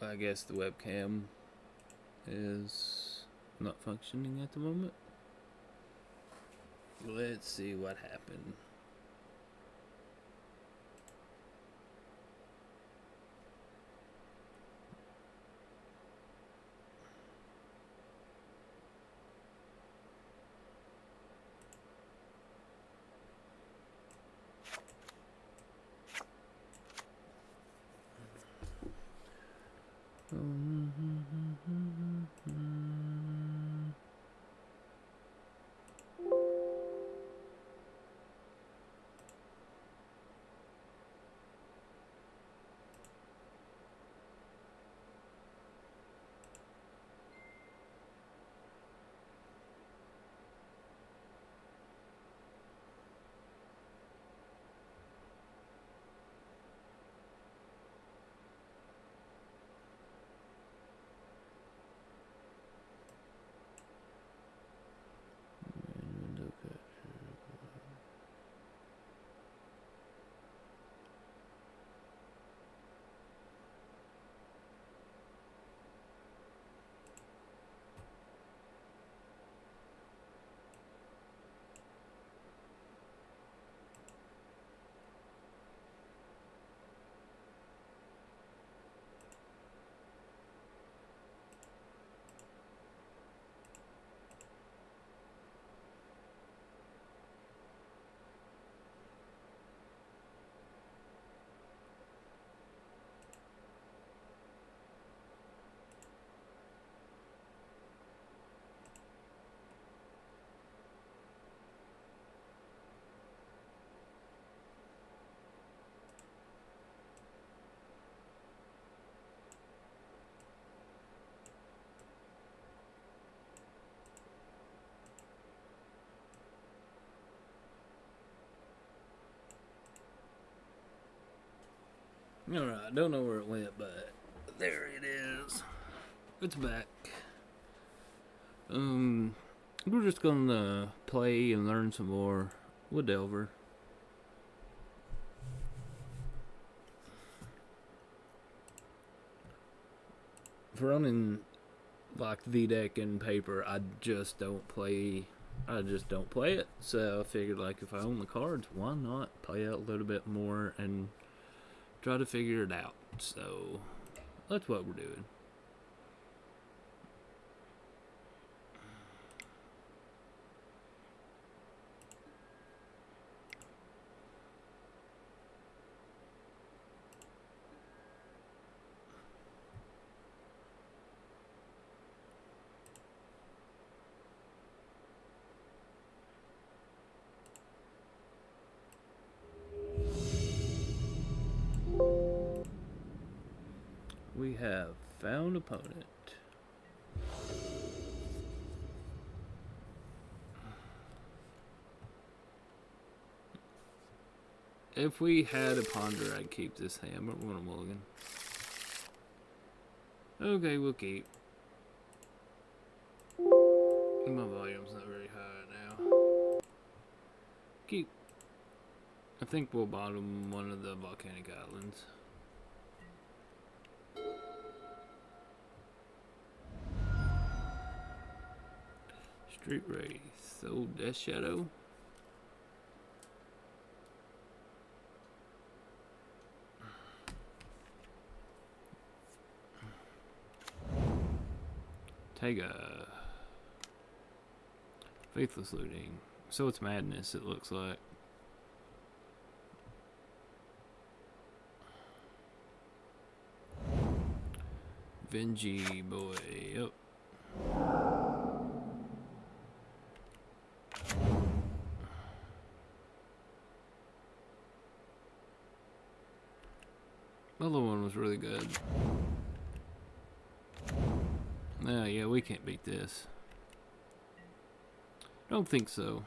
I guess the webcam is not functioning at the moment. Let's see what happened. Alright, I don't know where it went, but there it is. It's back. We're just gonna play and learn some more with Delver. For running like VDeck and paper, I just don't play it. So I figured, like, if I own the cards, why not play out a little bit more and try to figure it out. So that's what we're doing. We have found opponent. If we had a ponder, I'd keep this hand, but we're gonna mulligan. Okay, we'll keep. My volume's not very high now. Keep. I think we'll bottom one of the volcanic islands. Street Wraith. Old Death Shadow. Tega. Faithless Looting. So it's madness, it looks like. Venji boy. Yep. The other one was really good. Yeah, we can't beat this. Don't think so.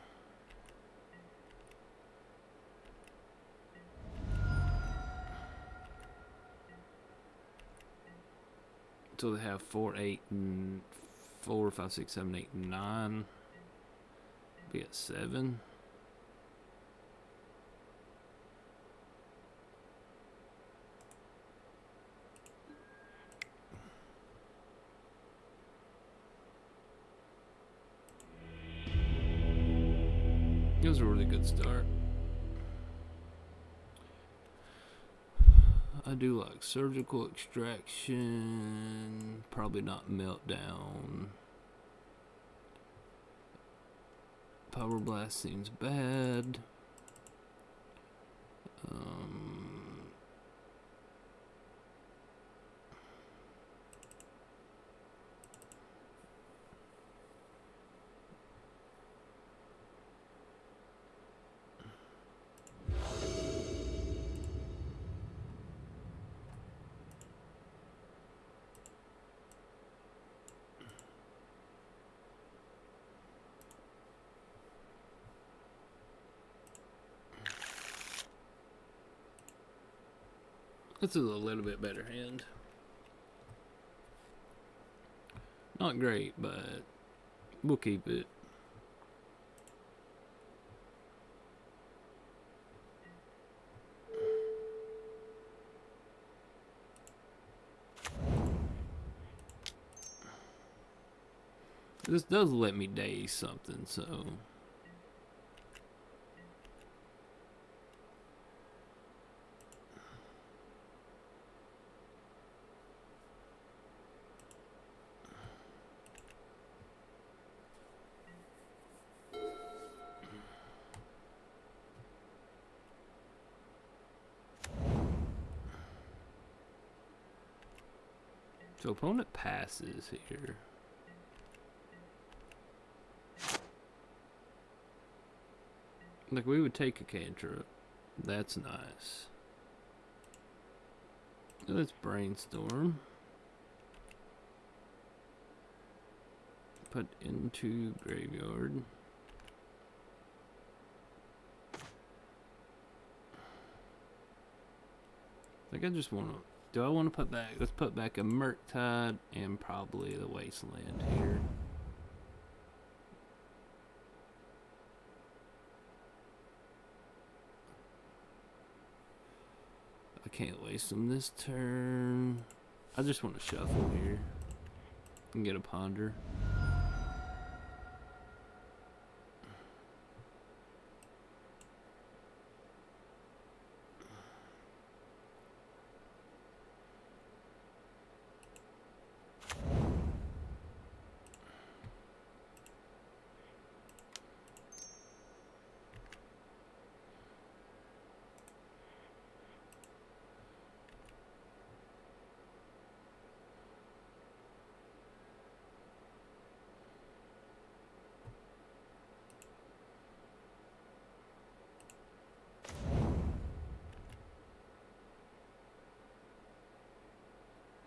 So they have 4, 8, and 4, 5, 6, 7, 8, and 9. Be at 7. It was a really good start. I do like surgical extraction, probably not meltdown. Power blast seems bad. This is a little bit better hand. Not great, but we'll keep it. This does let me daze something, so... So opponent passes here. Like, we would take a cantrip. That's nice. Let's brainstorm. Put into graveyard. Like, I just want to... Do I want to put back... Let's put back a Murktide and probably the Wasteland here. I can't waste them this turn. I just want to shuffle here and get a Ponder.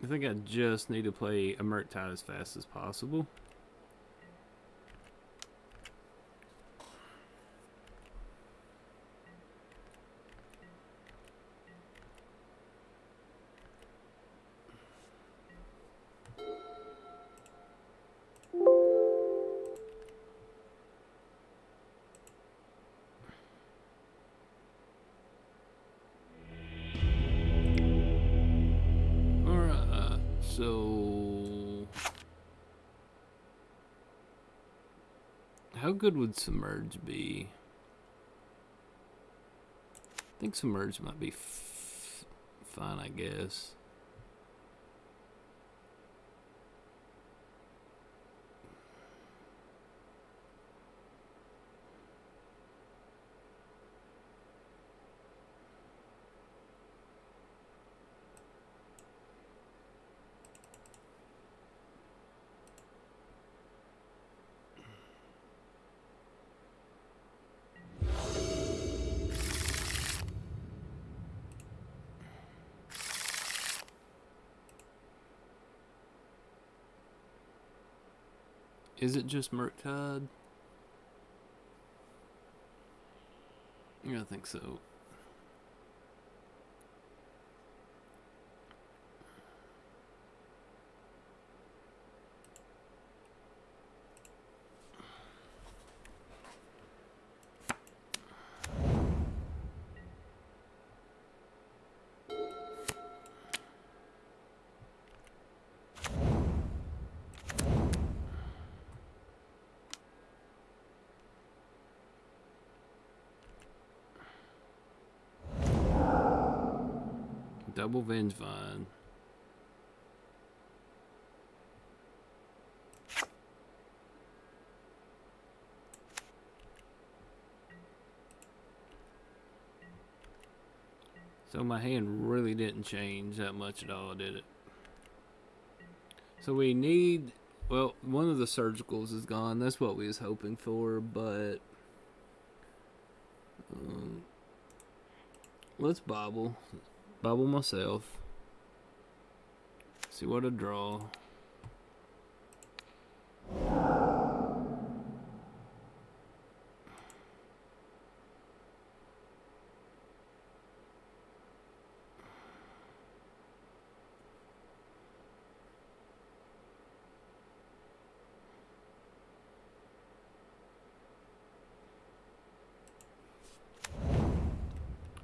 I think I just need to play a Murktide as fast as possible. So, how good would Submerge be? I think Submerge might be fine, I guess. Is it just Murktide? Yeah, I think so. Double Vengevine. So my hand really didn't change that much at all, did it? So we need, well, one of the surgicals is gone. That's what we was hoping for, but let's bobble myself. See what I draw.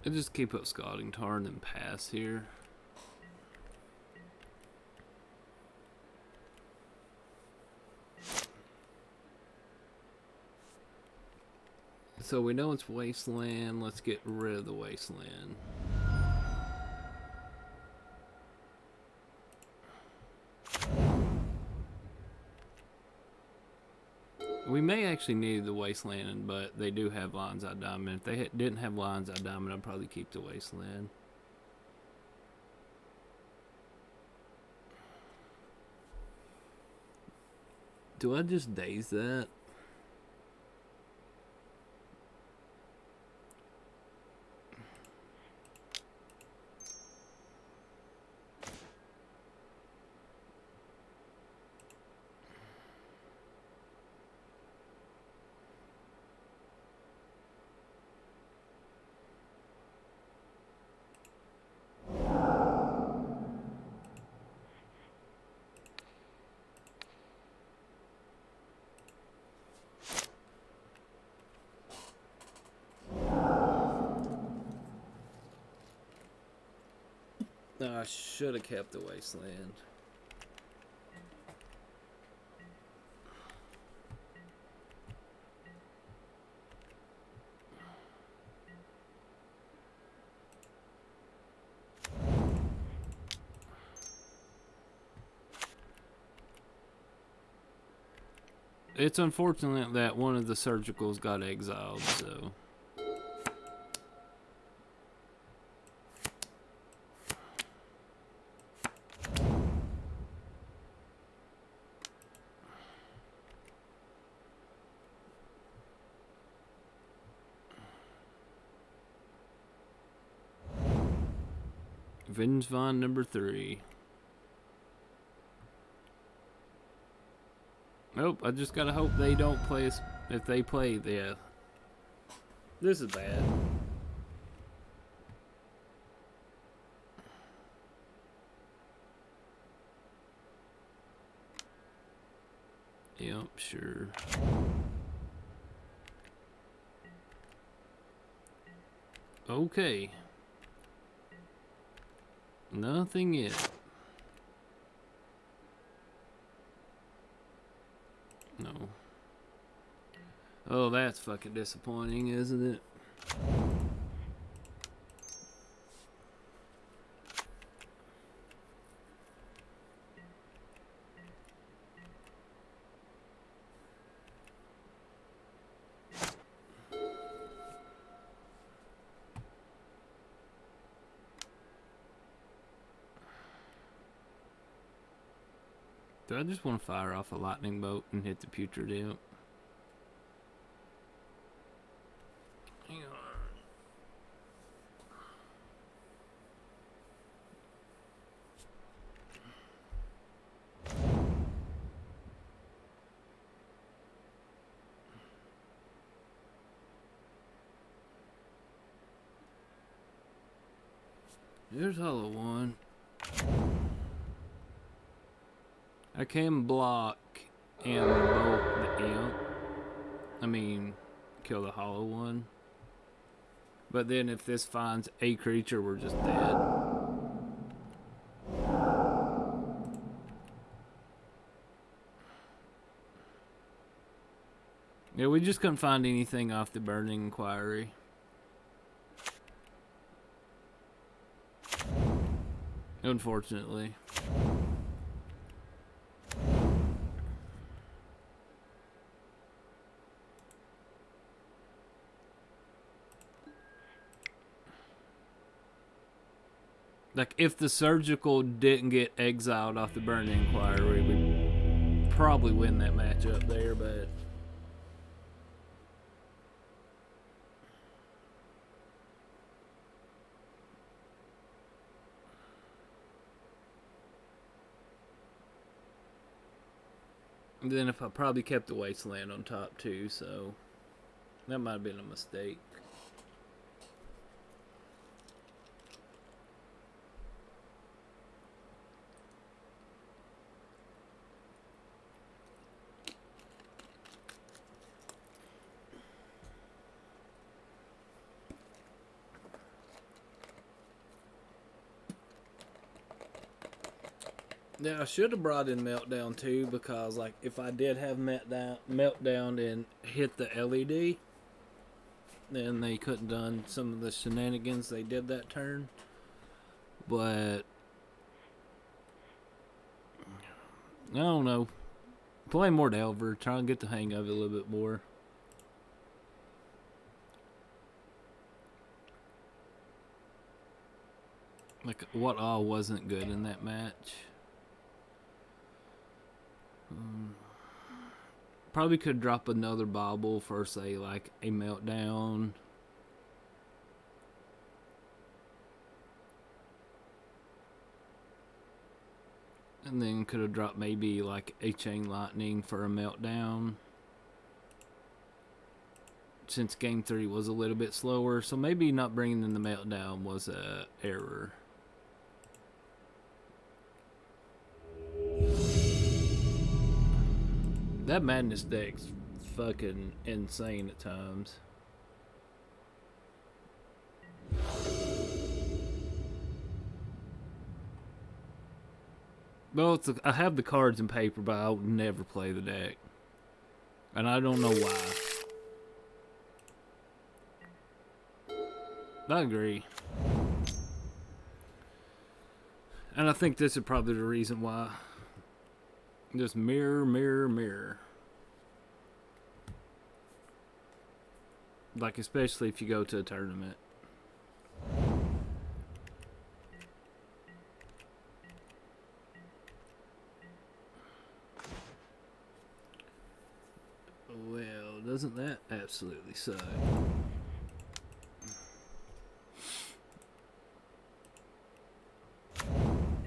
I just keep up Scalding Tarn and pass here. So we know it's Wasteland. Let's get rid of the Wasteland. We may actually need the Wasteland, but they do have Lion's Eye Diamond. If they didn't have Lion's Eye Diamond, I'd probably keep the Wasteland. Do I just daze that? No, I should have kept the Wasteland. It's unfortunate that one of the surgicals got exiled, so... Vengevine number 3. Nope, I just gotta hope they don't play us. If they play, yeah. This is bad. Yep, sure. Okay. Nothing yet. No. Oh, that's fucking disappointing, isn't it? Do I just want to fire off a lightning bolt and hit the putrid imp? Hang on. There's Hollow One. I can block and bolt the imp. I mean, kill the Hollow One. But then if this finds a creature, we're just dead. Yeah, we just couldn't find anything off the Burning Inquiry. Unfortunately. Like, if the surgical didn't get exiled off the Burning Inquiry, we'd probably win that matchup there, but... And then if I probably kept the Wasteland on top too, so... That might have been a mistake. Yeah, I should have brought in Meltdown too, because like if I did have Meltdown and hit the LED, then they couldn't done some of the shenanigans they did that turn. But I don't know. Play more Delver, try and get the hang of it a little bit more. Like, what all wasn't good in that match? Probably could drop another bobble for, say, like a Meltdown. And then could have dropped maybe like a Chain Lightning for a Meltdown. Since game 3 was a little bit slower. So maybe not bringing in the Meltdown was a error. That Madness deck's fucking insane at times. Well, I have the cards in paper, but I'll never play the deck. And I don't know why. I agree. And I think this is probably the reason why. Just mirror, mirror, mirror. Like, especially if you go to a tournament. Well, doesn't that absolutely suck?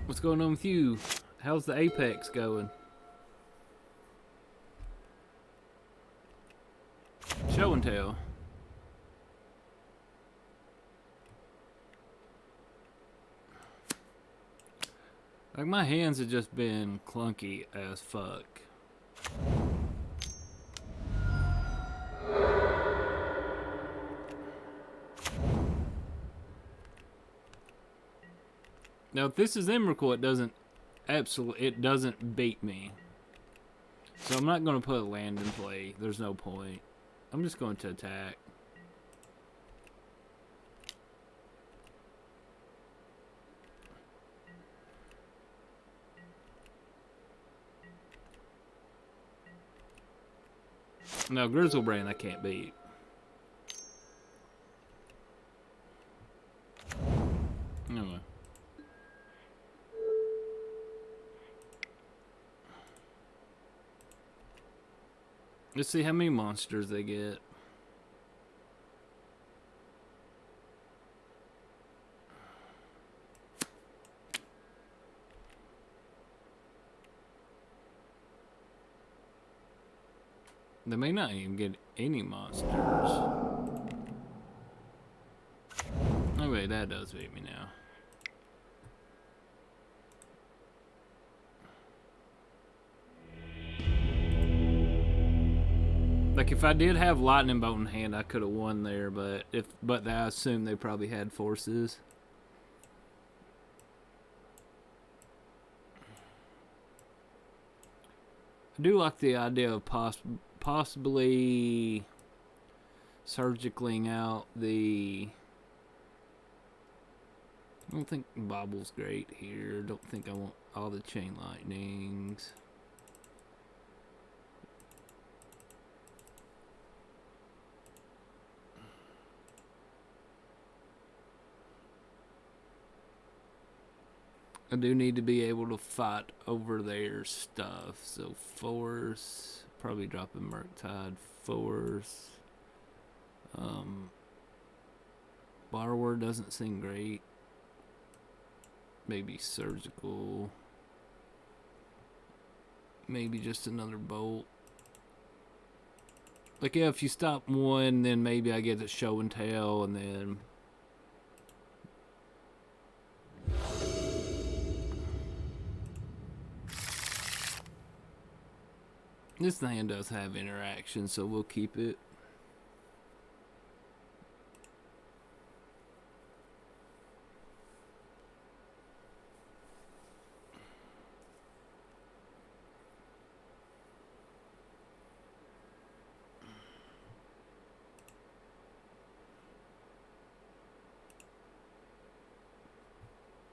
What's going on with you? How's the Apex going? Show and tell. Like, my hands have just been clunky as fuck. Now, if this is Emrakul, it doesn't beat me. So I'm not going to put a land in play. There's no point. I'm just going to attack. No, Grizzlebrand I can't beat. Anyway. Let's see how many monsters they get. They may not even get any monsters. Oh wait, that does beat me now. Like, if I did have Lightning Bolt in hand, I could have won there, but I assume they probably had forces. I do like the idea of possibly surgicling out the I don't think Bobble's great here. Don't think I want all the chain lightnings. I do need to be able to fight over their stuff. So force, probably dropping Murktide, force. Borrower doesn't seem great. Maybe surgical. Maybe just another bolt. Like, yeah, if you stop one, then maybe I get a show and tell, and then... This hand does have interaction, so we'll keep it.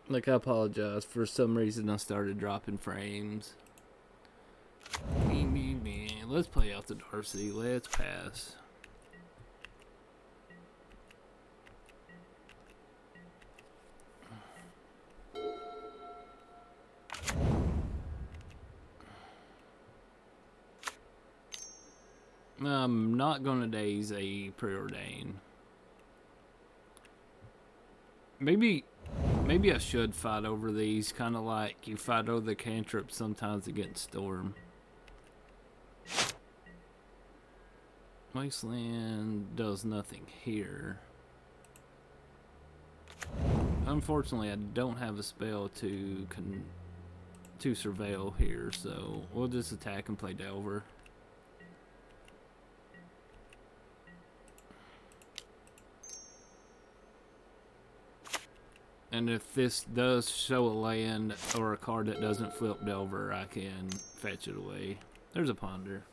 Like, I apologize. For some reason, I started dropping frames. Let's play out the Darcy. Let's pass. I'm not going to daze a preordain. Maybe I should fight over these, kind of like you fight over the cantrip sometimes against Storm. Wasteland does nothing here. Unfortunately, I don't have a spell to surveil here, so we'll just attack and play Delver. And if this does show a land or a card that doesn't flip Delver, I can fetch it away. There's a Ponder.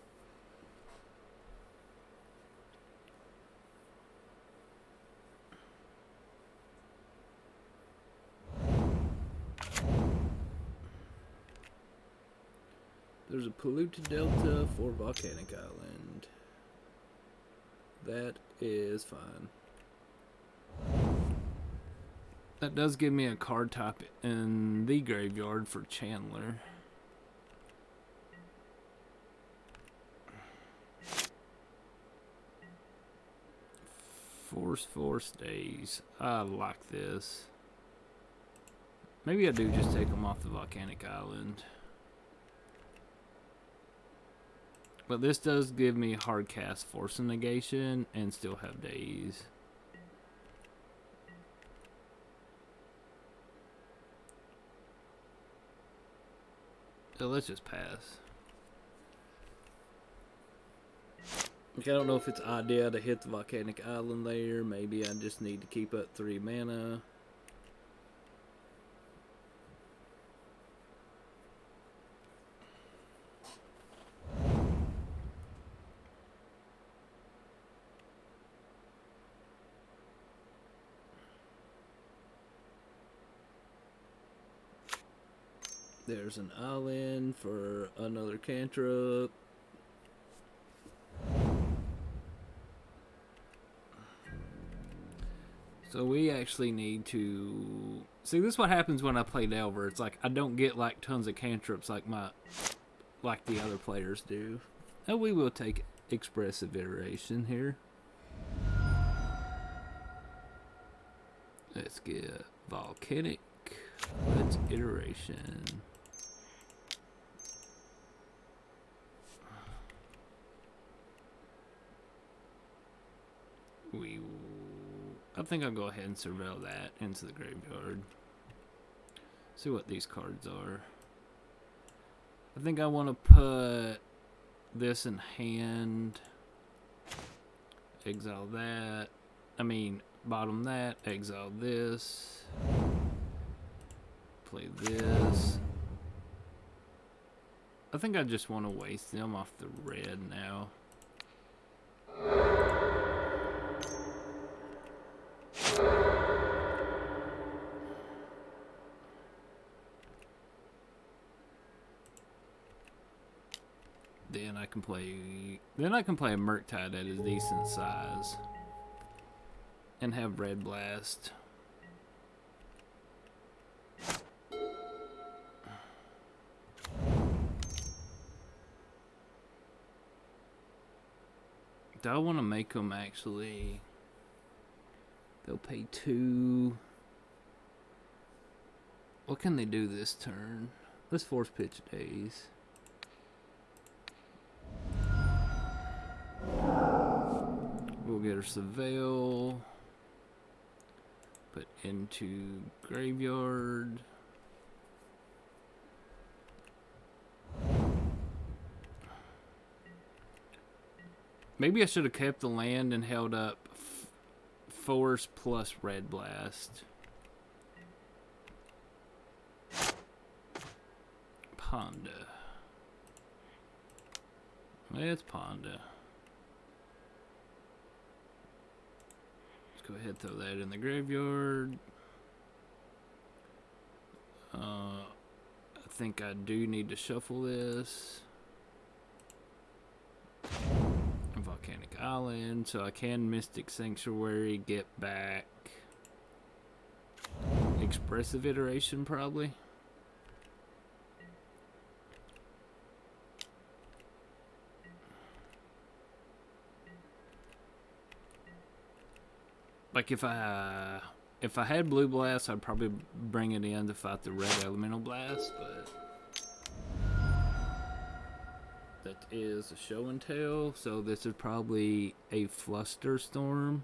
There's a polluted delta for Volcanic Island. That is fine. That does give me a card type in the graveyard for Chandler. Force days. I like this. Maybe I do just take them off the Volcanic Island. But this does give me hard cast force and negation and still have days. So let's just pass. Like, I don't know if it's idea to hit the Volcanic Island there. Maybe I just need to keep up 3 mana. There's an island for another cantrip. So we actually need to... See, this is what happens when I play Delver. It's like I don't get like tons of cantrips like the other players do. And we will take expressive iteration here. Let's get volcanic. Let's iteration. I think I'll go ahead and surveil that into the graveyard. See what these cards are. I think I want to put this in hand. Exile that. I mean, bottom that. Exile this. Play this. I think I just want to waste them off the red now. then I can play a Murktide that is decent size and have Red Blast. Do I want to make them actually? They'll pay 2. What can they do this turn? Let's force pitch days. We'll get our Surveil. Put into graveyard. Maybe I should have kept the land and held up Force plus Red Blast. Ponda. Let's Ponda. Let's go ahead and throw that in the graveyard. I think I do need to shuffle this. Volcanic Island, so I can Mystic Sanctuary, get back Expressive Iteration probably. Like if I had Blue Blast, I'd probably bring it in to fight the Red Elemental Blast, but that is a Show and Tell, so this is probably a Flusterstorm.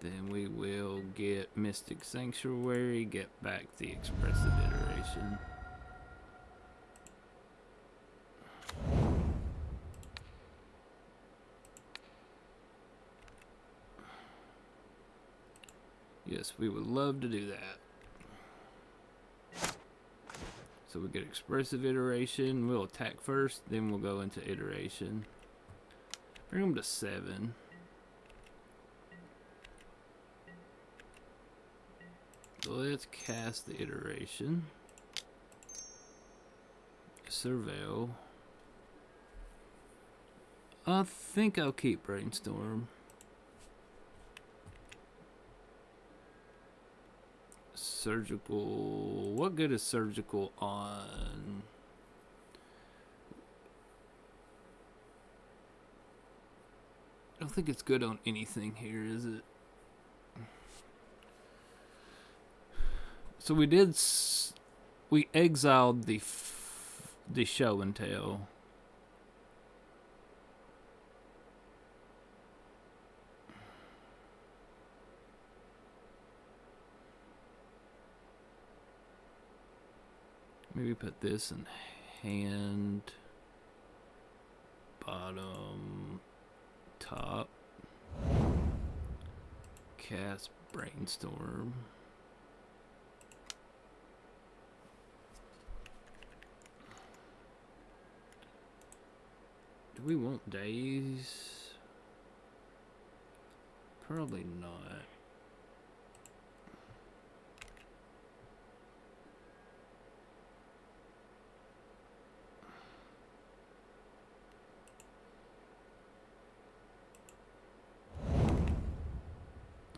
Then we will get Mystic Sanctuary, get back the Expressive Iteration. Yes, we would love to do that. So we get Expressive Iteration, we'll attack first, then we'll go into Iteration. Bring them to 7. Let's cast the Iteration. Surveil. I think I'll keep Brainstorm. Surgical. What good is Surgical on? I don't think it's good on anything here, is it? So we exiled the Show and Tell. Maybe put this in hand, bottom, top, cast Brainstorm. Do we want days? Probably not.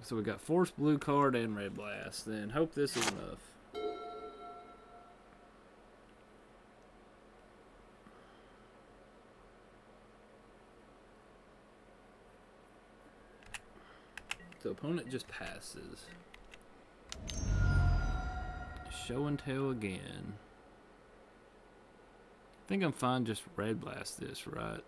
So we got Force Blue card and Red Blast. Then hope this is enough. So opponent just passes. Show and Tell again. I think I'm fine just Red Blast this, right?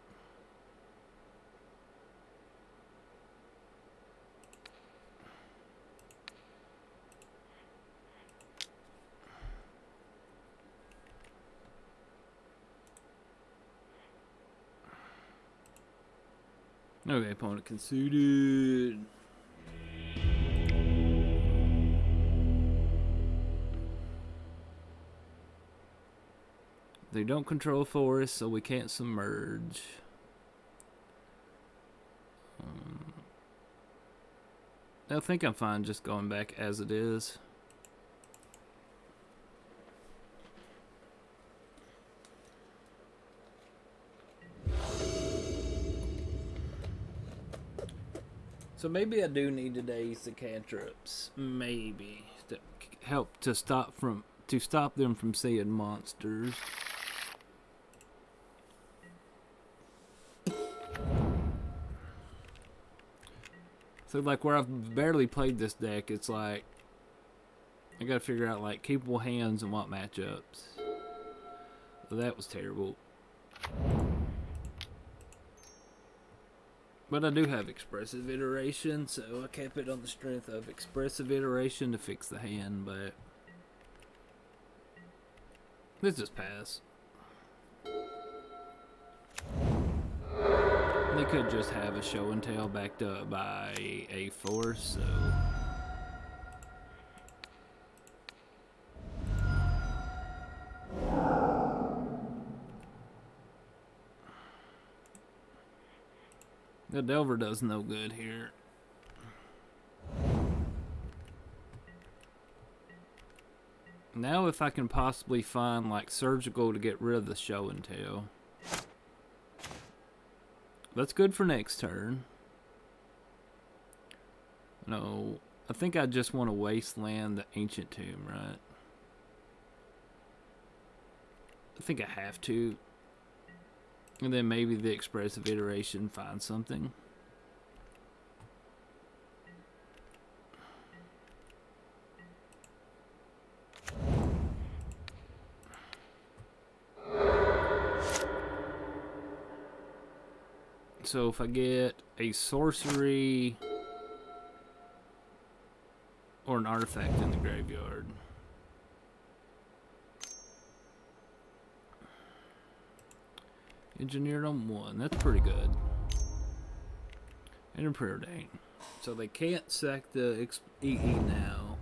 Okay, opponent conceded. They don't control forest, so we can't submerge. I think I'm fine just going back as it is. So maybe I do need today's the cantrips, maybe, to help to stop them from seeing monsters. So like where I've barely played this deck, it's like I gotta figure out like keepable hands and what matchups. Well, that was terrible. But I do have expressive iteration, so I kept it on the strength of expressive iteration to fix the hand, but let's just pass. They could just have a show and tell backed up by a force, so the Delver does no good here. Now if I can possibly find like surgical to get rid of the show and tell. That's good for next turn. No, I think I just want to wasteland the ancient tomb, right? I think I have to. And then maybe the expressive iteration finds something. So if I get a sorcery or an artifact in the graveyard. Engineered on 1, that's pretty good. And preordained. So they can't sack the EE now.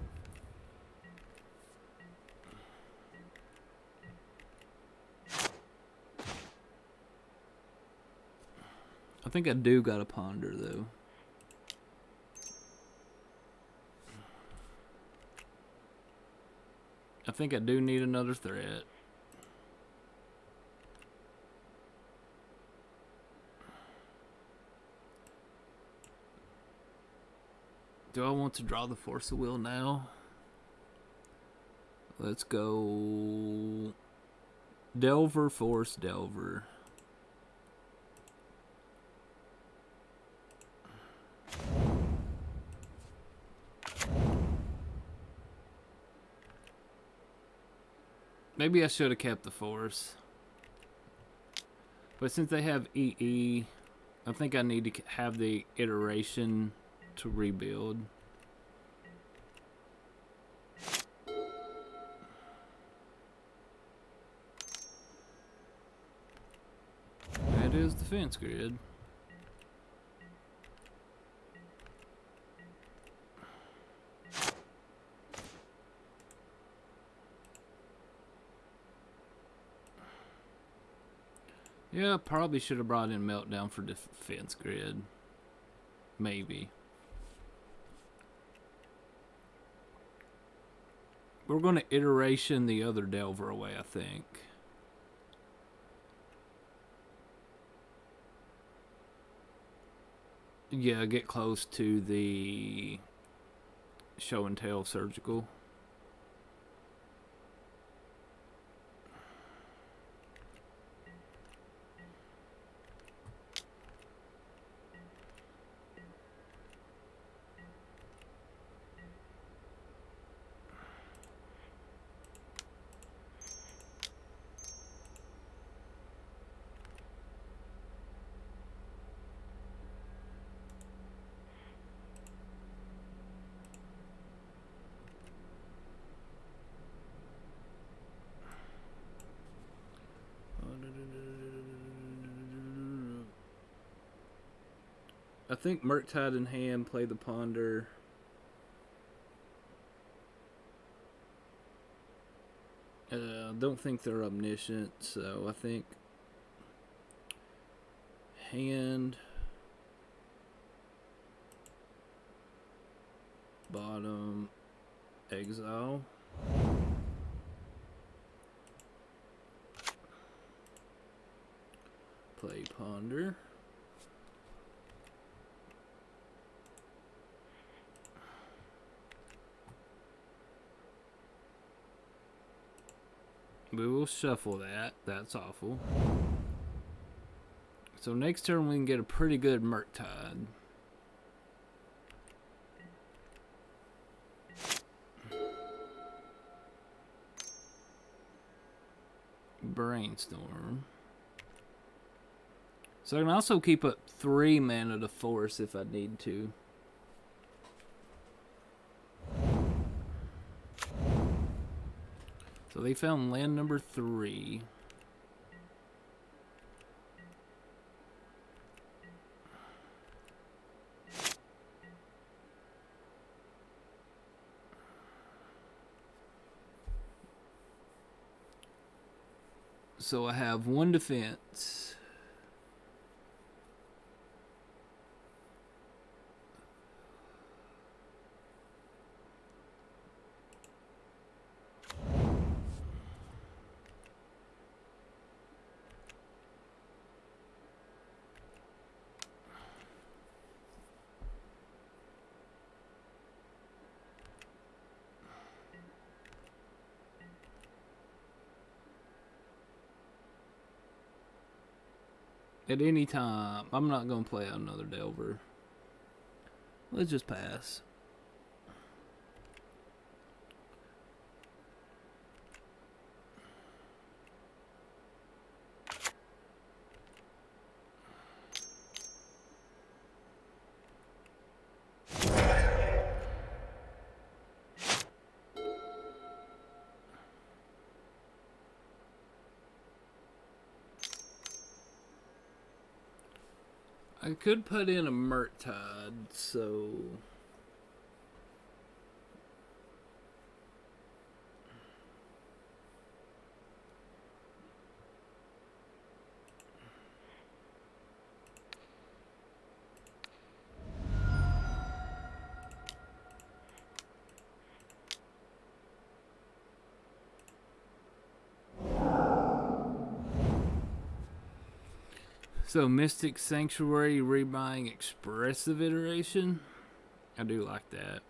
I think I do got a ponder though. I think I do need another threat. Do I want to draw the Force of Will now? Let's go Delver, Force, Delver. Maybe I should have kept the Force. But since they have EE, I think I need to have the iteration to rebuild. That is defense grid. Yeah, probably should have brought in Meltdown for defense grid. Maybe. We're going to iteration the other Delver away, I think. Yeah, get close to the show and tell surgical. I think Murktide in hand, play the Ponder. Don't think they're omniscient, so I think hand, bottom, exile. Play Ponder. We will shuffle that. That's awful. So next turn we can get a pretty good Murktide. Brainstorm. So I can also keep up 3 mana to force if I need to. So they found land number 3. So I have 1 defense. At any time, I'm not going to play another Delver. Let's just pass. I could put in a Murktide, so... So, Mystic Sanctuary, rebuying Expressive Iteration. I do like that.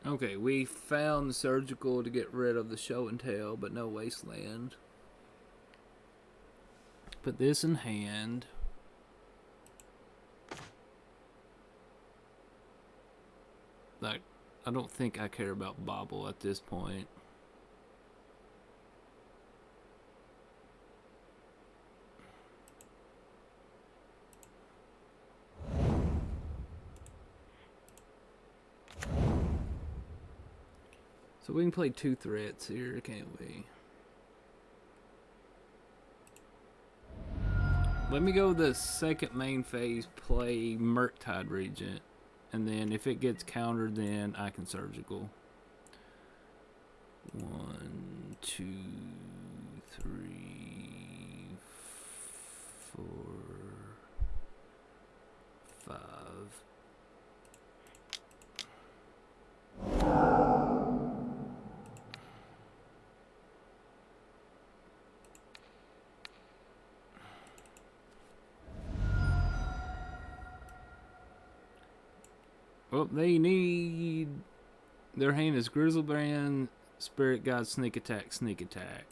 Okay, we found the Surgical to get rid of the Show and Tell, but no Wasteland. Put this in hand. Like, I don't think I care about Bobble at this point. So we can play 2 threats here, can't we? Let me go the second main phase, play Murktide Regent. And then if it gets countered, then I can Surgical. 1, 2, 3, 4, 5. Well, they need... Their hand is Grizzlebrand, Spirit God, Sneak Attack, Sneak Attack.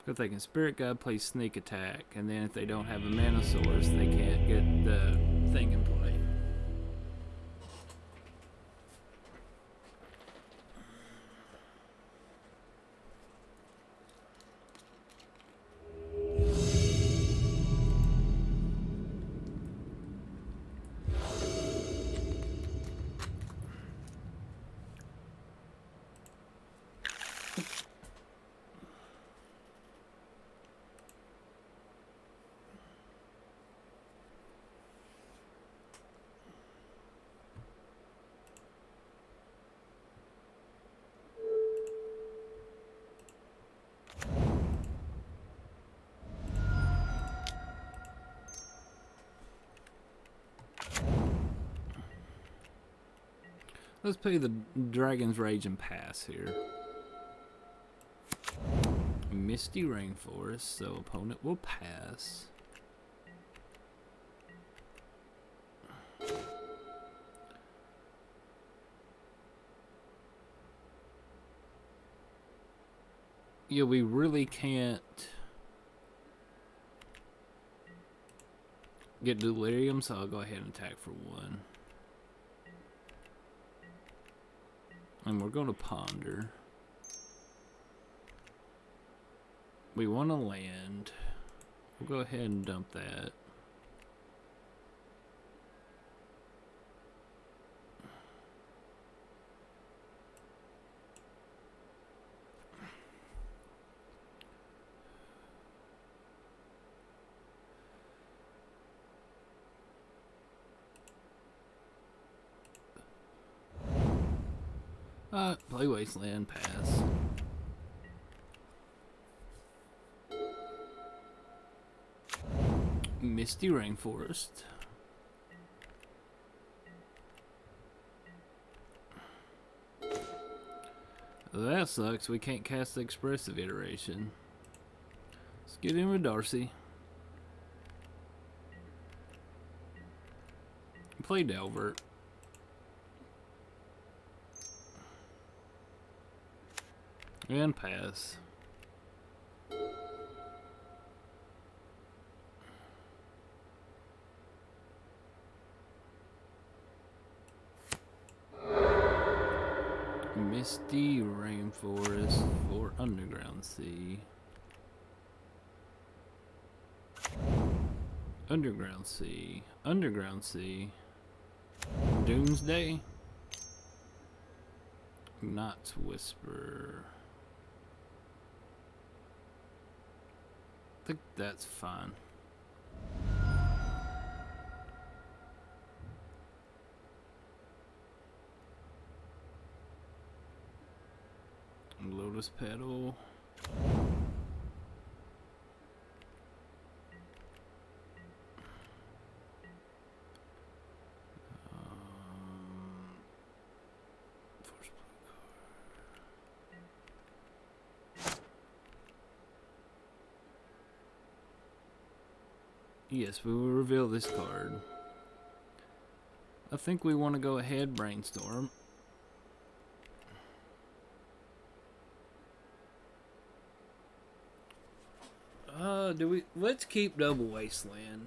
If they can Spirit Guide, play Sneak Attack, and then if they don't have a Mana Source, they can't get the thing in play. Let's play the Dragon's Rage and pass here. Misty Rainforest, so opponent will pass. Yeah, we really can't get Delirium, so I'll go ahead and attack for 1. And we're going to Ponder. We want to land. We'll go ahead and dump that. Play Wasteland, pass. Misty Rainforest. That sucks, we can't cast the Expressive Iteration. Let's get in with Darcy. Play Delvert. And pass. Misty Rainforest for Underground Sea. Underground Sea. Underground Sea. Doomsday. Knot's Whisper. I think that's fine. Lotus Petal. First blue card. Yes, we will reveal this card. I think we want to go ahead, Brainstorm. Let's keep Double Wasteland.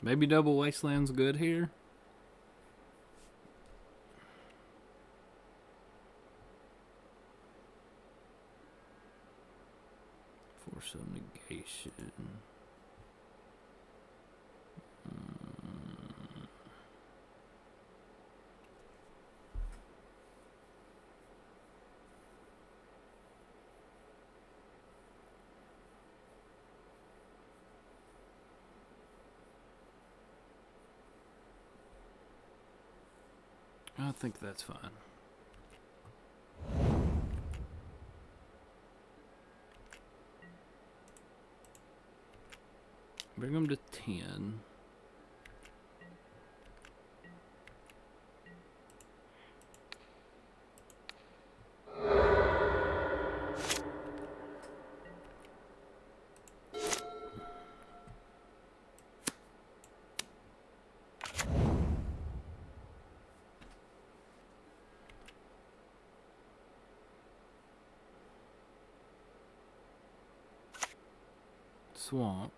Maybe Double Wasteland's good here. Force of Negation. I think that's fine. Bring them to 10. Swamp.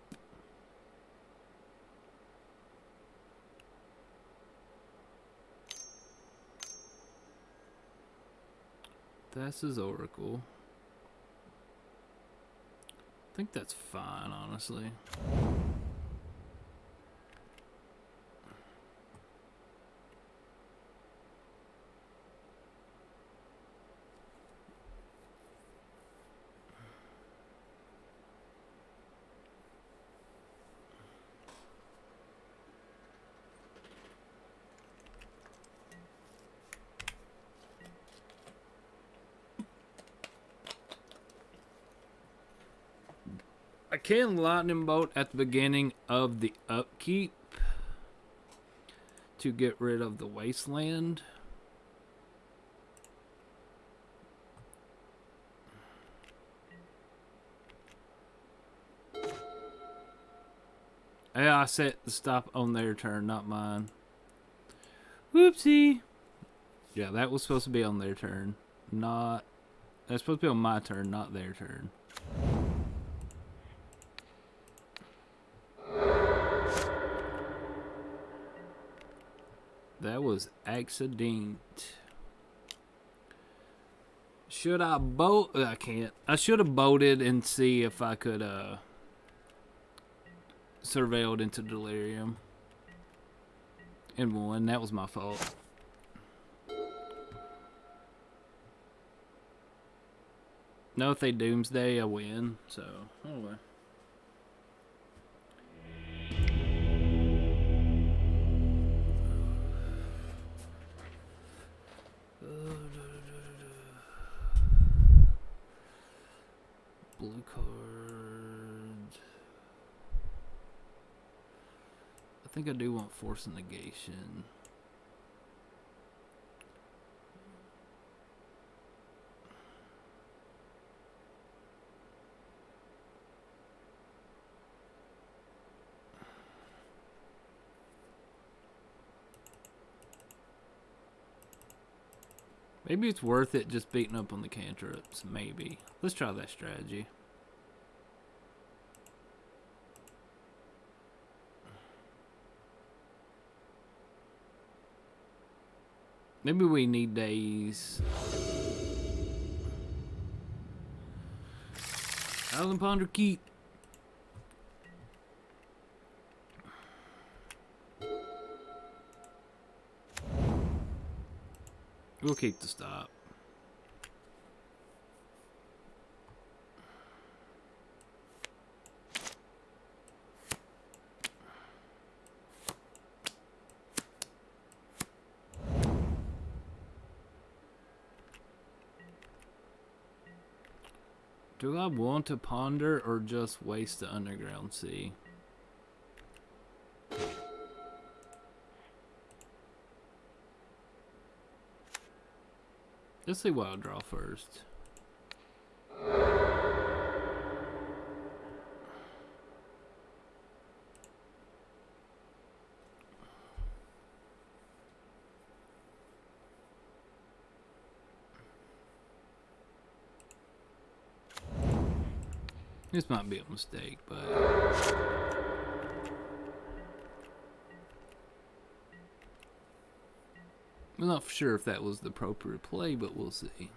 That's his Oracle. I think that's fine, honestly. I can lightning bolt at the beginning of the upkeep to get rid of the wasteland. Yeah, I set the stop on their turn, not mine. Whoopsie. Yeah, that was supposed to be on their turn. That's supposed to be on my turn, not their turn. That was accident. Should I boat? I can't. I should have boated and see if I could surveilled into delirium. And won. That was my fault. No, if they doomsday, I win. So, anyway. Blue card. I think I do want force and negation. Maybe it's worth it just beating up on the cantrips. Maybe. Let's try that strategy. Maybe we need days. Island Ponder Keep. We'll keep the stop. Do I want to ponder or just waste the underground sea? Let's see what I'll draw first. This might be a mistake, but I'm not sure if that was the appropriate play, but we'll see.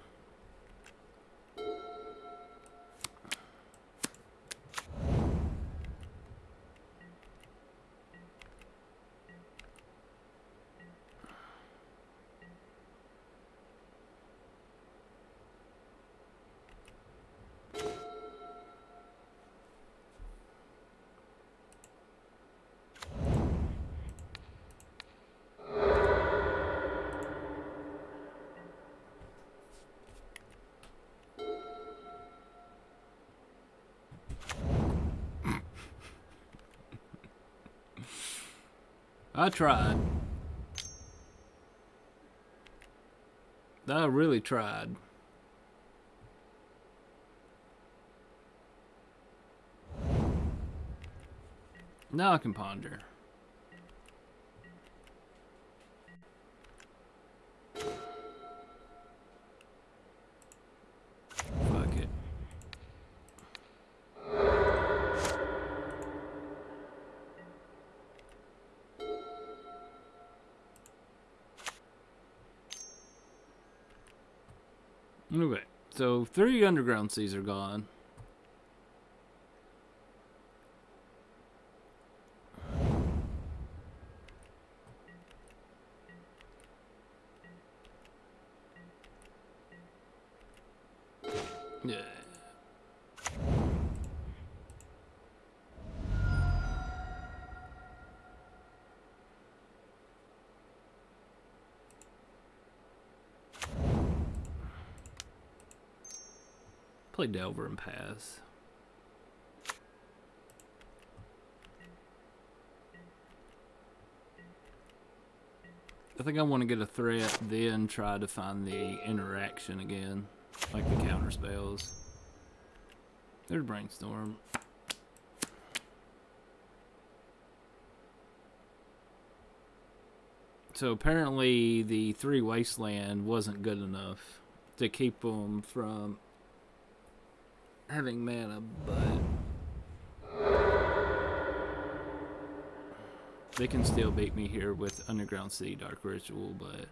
I tried. I really tried. Now I can ponder. Fuck it. Okay, so 3 underground seas are gone. Yeah. Play Delver and pass. I think I want to get a threat, then try to find the interaction again, like the counter spells. There's Brainstorm. So apparently the 3 Wasteland wasn't good enough to keep them from having mana, but they can still beat me here with Underground Sea, Dark Ritual, but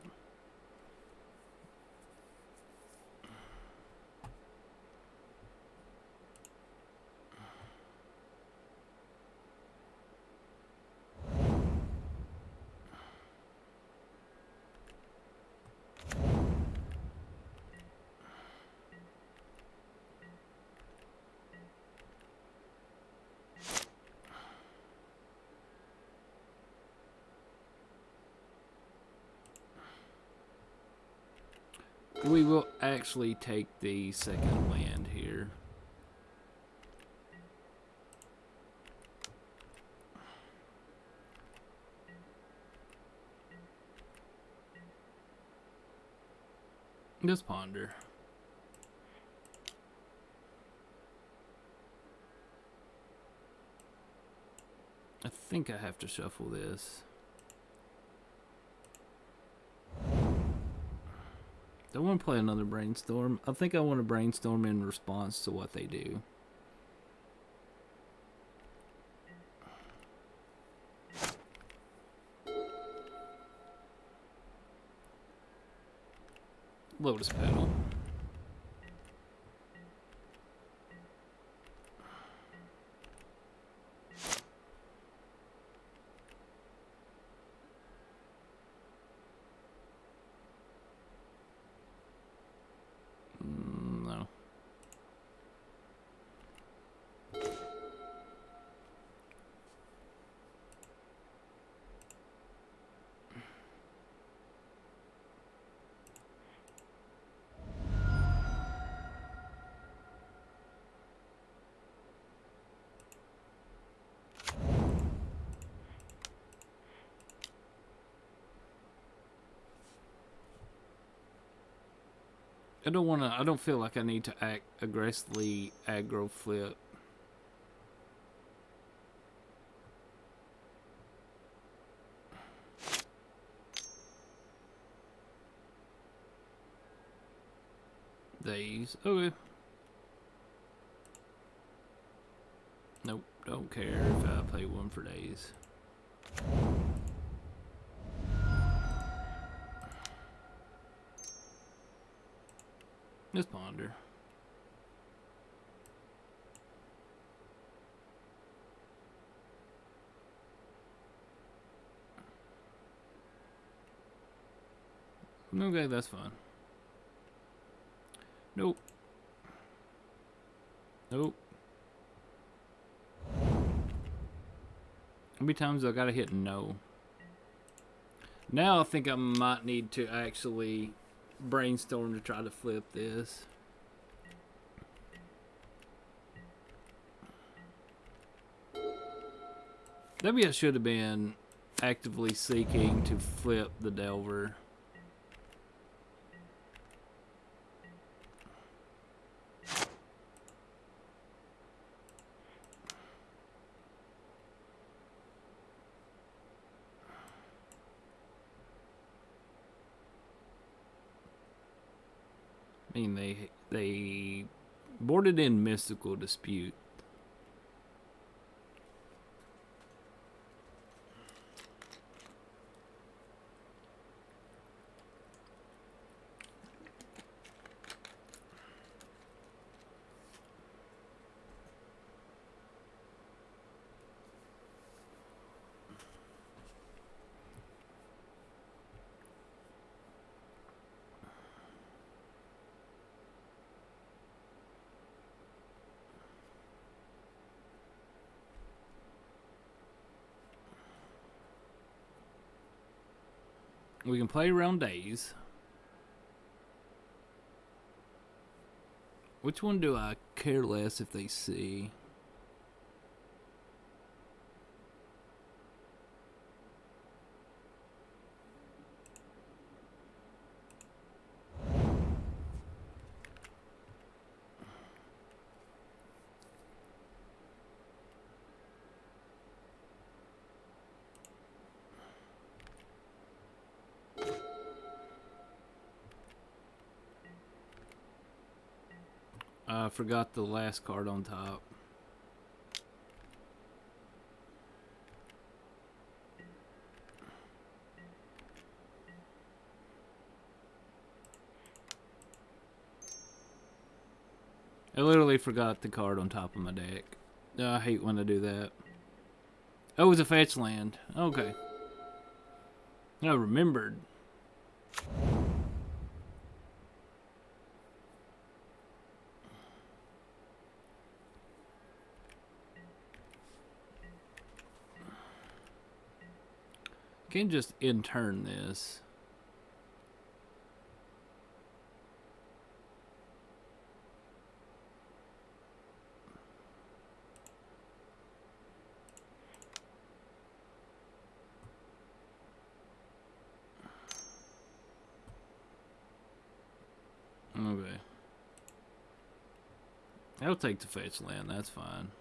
we will actually take the second land here. Just ponder. I think I have to shuffle this. I want to play another Brainstorm. I think I want to Brainstorm in response to what they do. Lotus Petal. No. I don't feel like I need to act aggressively aggro flip. Days. Okay. Nope, don't care if I play one for days. Just ponder. Okay, that's fine. Nope. Nope. How many times do I gotta hit no? Now I think I might need to actually Brainstorm to try to flip this. Maybe I should have been actively seeking to flip the Delver. I mean, they boarded in Mystical Dispute. We can play around days. Which one do I care less if they see? I forgot the last card on top. I literally forgot the card on top of my deck. I hate when I do that. Oh, it was a fetch land. Okay. I remembered. Can't just in-turn this. Okay. I'll take the fetch land, that's fine.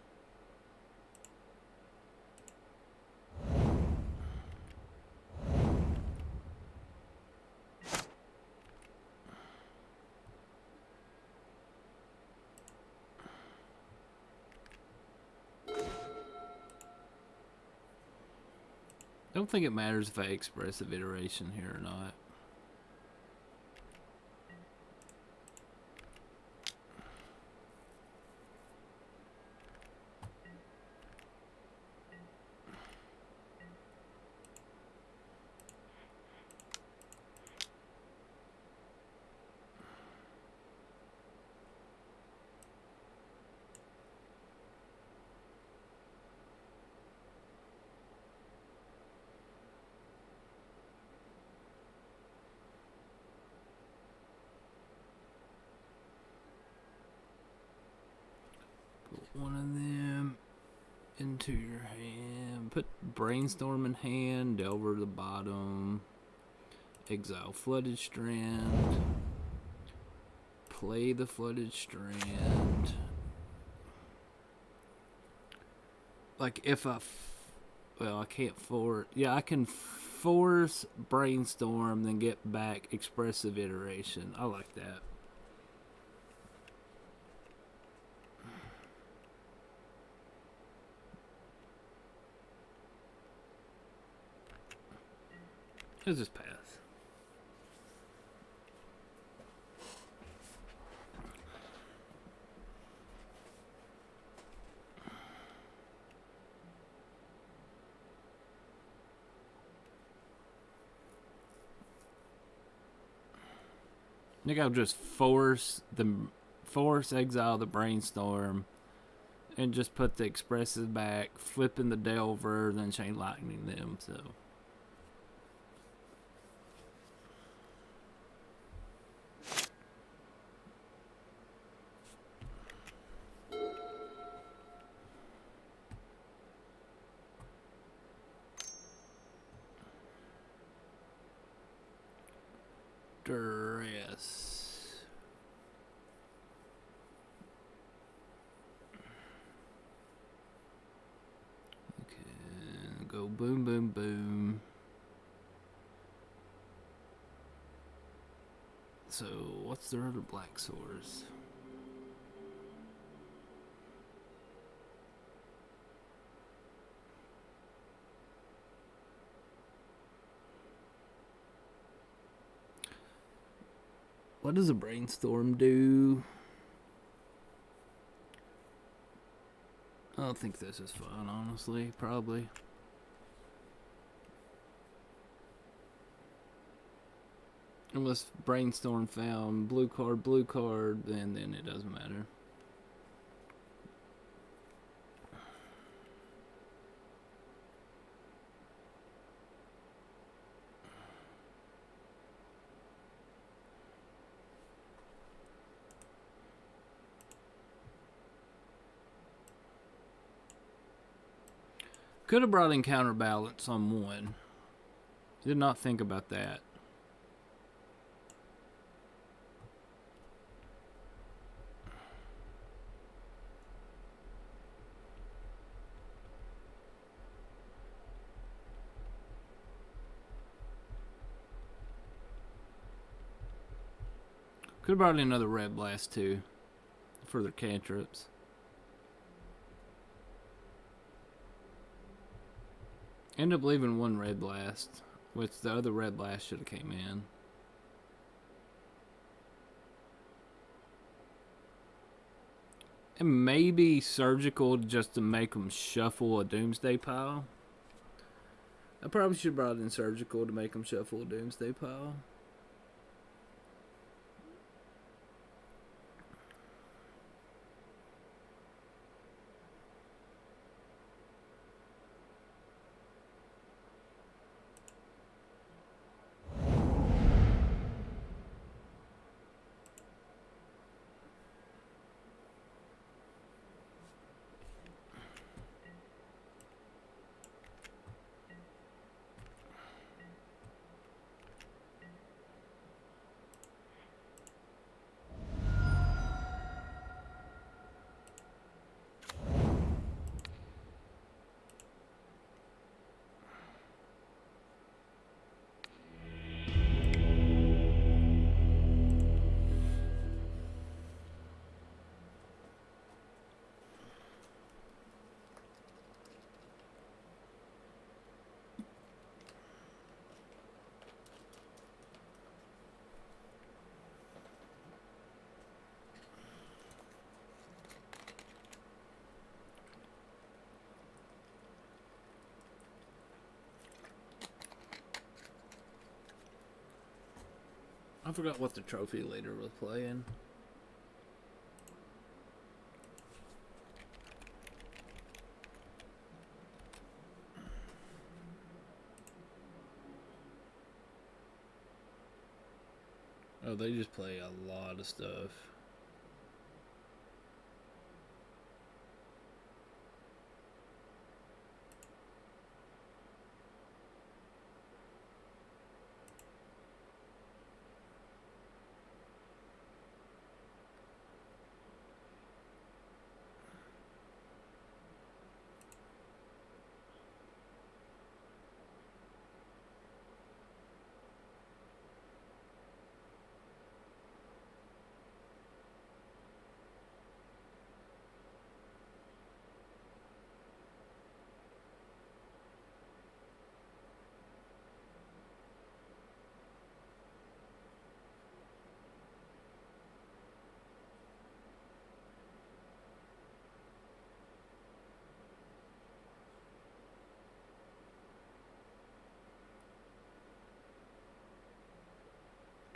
I don't think it matters if I expressive iteration here or not. One of them into your hand. Put Brainstorm in hand, Delver to the bottom. Exile Flooded Strand. Play the Flooded Strand. Like if I... well, I can't force... yeah, I can force Brainstorm, then get back Expressive Iteration. I like that. Let's just pass. I think I'll just force exile the Brainstorm and just put the Expressive back, flipping the Delver, then Chain Lightning them, so... Stress. Okay, go boom, boom, boom. So, what's their other black swords? What does a brainstorm do? I don't think this is fun, honestly. Probably. Unless brainstorm found blue card, then it doesn't matter. Could have brought in counterbalance on one. Did not think about that. Could have brought in another red blast too. For their cantrips. End up leaving one red blast, which the other red blast should have came in. And maybe surgical just to make them shuffle a doomsday pile. I probably should have brought in surgical to make them shuffle a doomsday pile. I forgot what the trophy leader was playing. Oh, they just play a lot of stuff.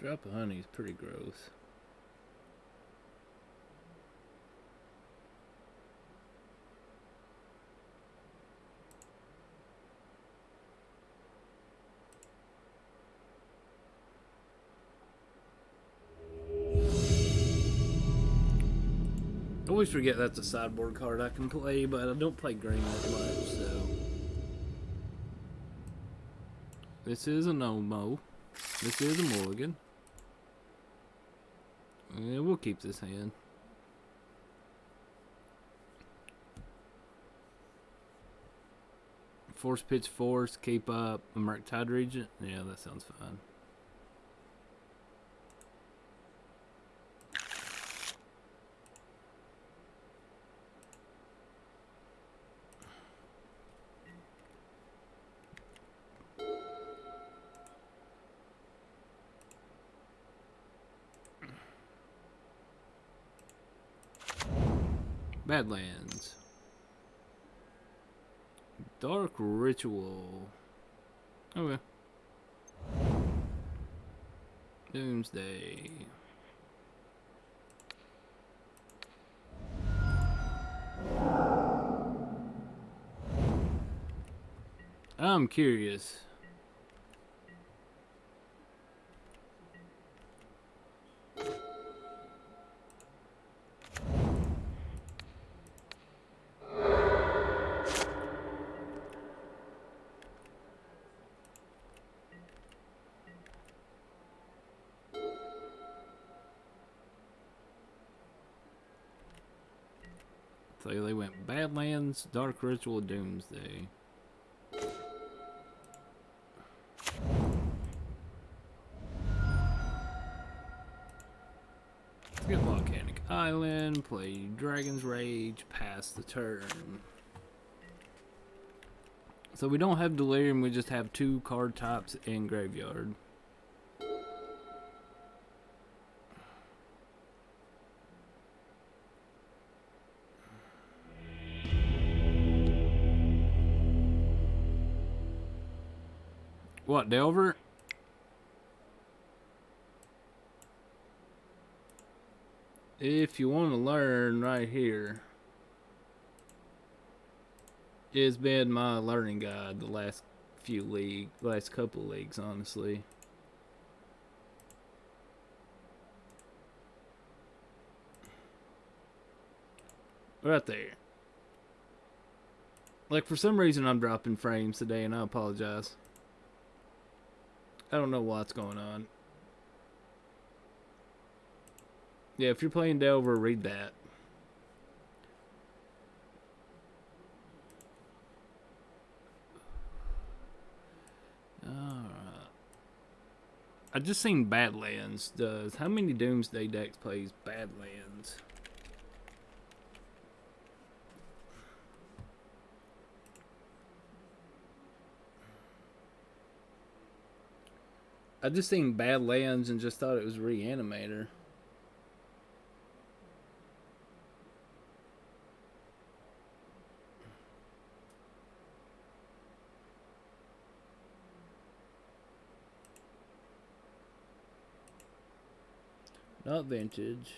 Drop of honey is pretty gross. I always forget that's a sideboard card I can play, but I don't play green that much, so. This is a no-mo. This is a mulligan. Yeah, we'll keep this hand. Force pitch force, keep up a Murktide Regent. Yeah, that sounds fine. Badlands. Dark Ritual. Okay. Doomsday. I'm curious. So they went Badlands, Dark Ritual, Doomsday. Let's get Volcanic Island, play Dragon's Rage, pass the turn. So we don't have Delirium, we just have 2 card types in Graveyard. What, Delver? If you want to learn, right here has been my learning guide the last couple leagues, honestly. Right there. Like, for some reason I'm dropping frames today, and I apologize. I don't know what's going on. Yeah, if you're playing Delver, read that. Alright. I just seen Badlands does. How many Doomsday decks plays Badlands? I just seen Badlands and just thought it was Reanimator. Not vintage.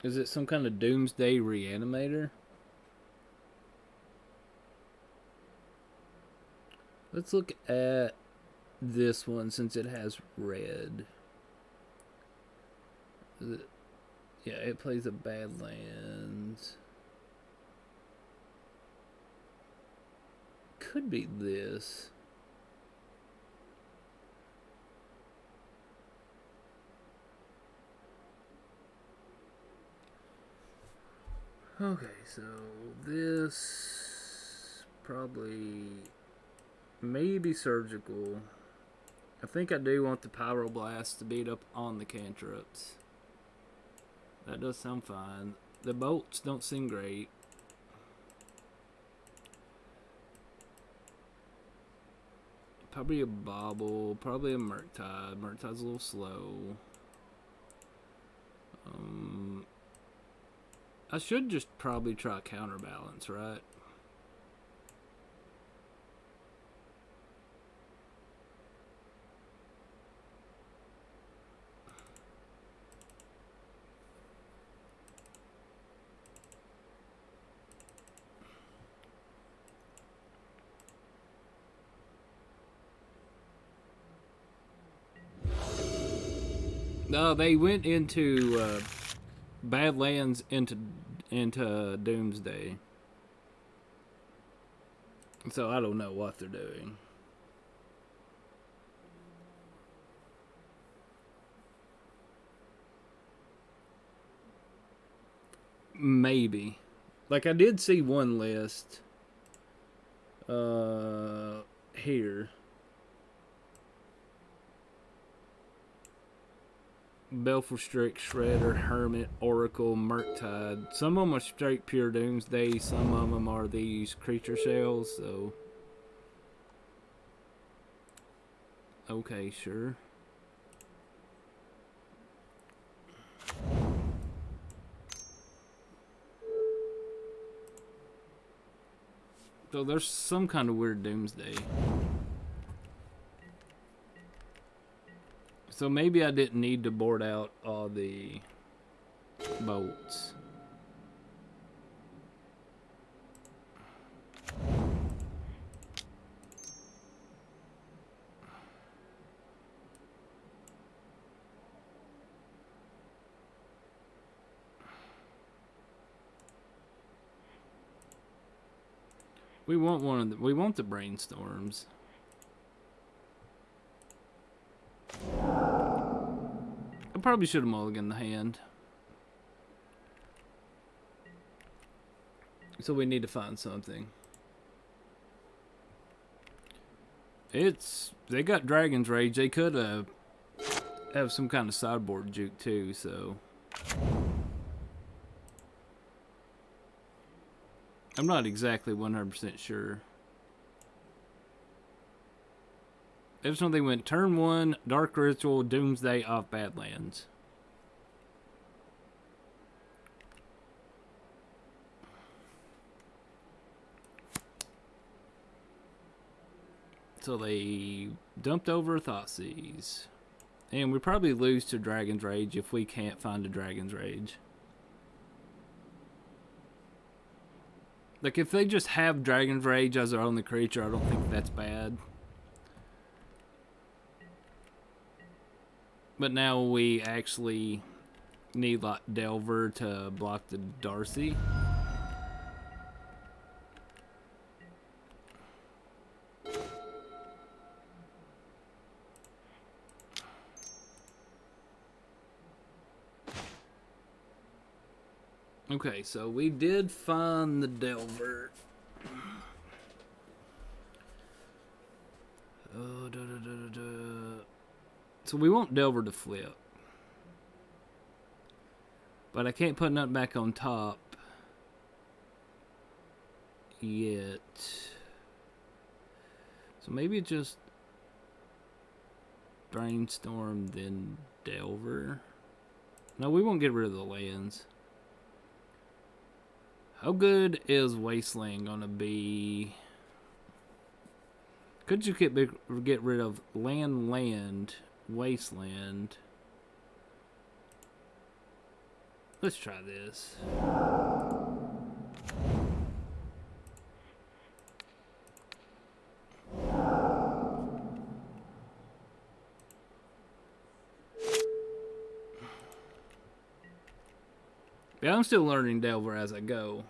Is it some kind of Doomsday Reanimator? Let's look at this one since it has red. Yeah, it plays a Badlands. Could be this. Okay, so this probably maybe surgical. I think I do want the Pyroblast to beat up on the cantrips. That does sound fine. The bolts don't seem great. Probably a Bobble, probably a Murktide. Murktide's a little slow. I should just probably try Counterbalance, right? No, they went into Badlands into Doomsday. So I don't know what they're doing. Maybe. Like, I did see one list. Here. Baleful Strix, Shredder, Hermit, Oracle, Murktide. Some of them are straight pure Doomsday. Some of them are these creature shells, so... Okay, sure. So there's some kind of weird Doomsday. So maybe I didn't need to board out all the bolts. We want one of the, we want the brainstorms. I probably should have mulliganed the hand. So we need to find something. They got Dragon's Rage. They could have some kind of sideboard juke too, so I'm not exactly 100% sure. I just know they went turn 1, Dark Ritual, Doomsday off Badlands. So they dumped over Thoughtseize. And we probably lose to Dragon's Rage if we can't find a Dragon's Rage. Like, if they just have Dragon's Rage as their only creature, I don't think that's bad. But now we actually need, like, Delver to block the Darcy. Okay, so we did find the Delver. Oh, So we want Delver to flip. But I can't put nothing back on top yet. So maybe just Brainstorm, then Delver. No, we won't get rid of the lands. How good is Wasteland gonna be? Could you get rid of land, Wasteland? Let's try this. Yeah, I'm still learning Delver as I go.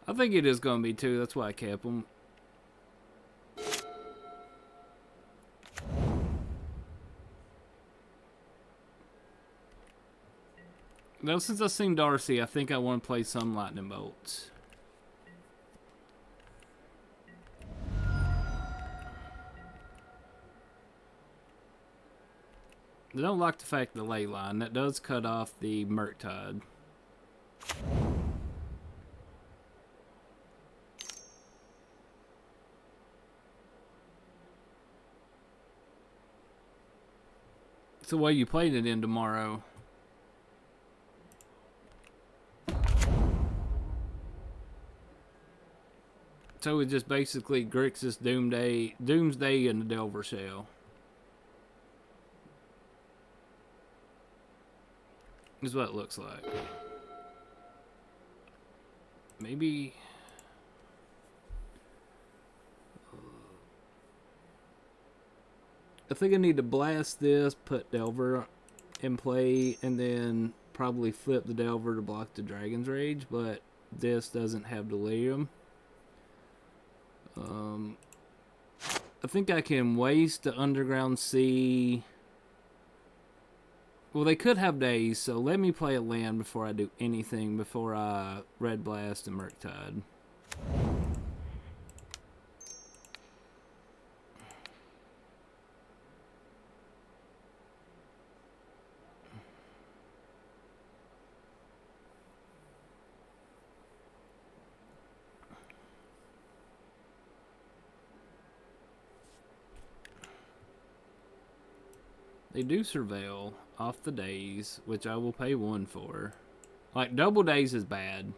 I think it is going to be 2. That's why I kept them. Now, since I've seen Darcy, I think I want to play some Lightning Bolts. I don't like the fact of the ley line. That does cut off the Murktide. It's the way you played it in tomorrow. So it's just basically Grixis, Doomsday, and the Delver Shell. Is what it looks like. Maybe... I think I need to blast this, put Delver in play, and then probably flip the Delver to block the Dragon's Rage, but this doesn't have Delirium. I think I can waste the Underground Sea Well, they could have days, so let me play a land before I do anything, before I Red Blast and Murktide. They do surveil off the days, which I will pay 1 for. Like, double days is bad.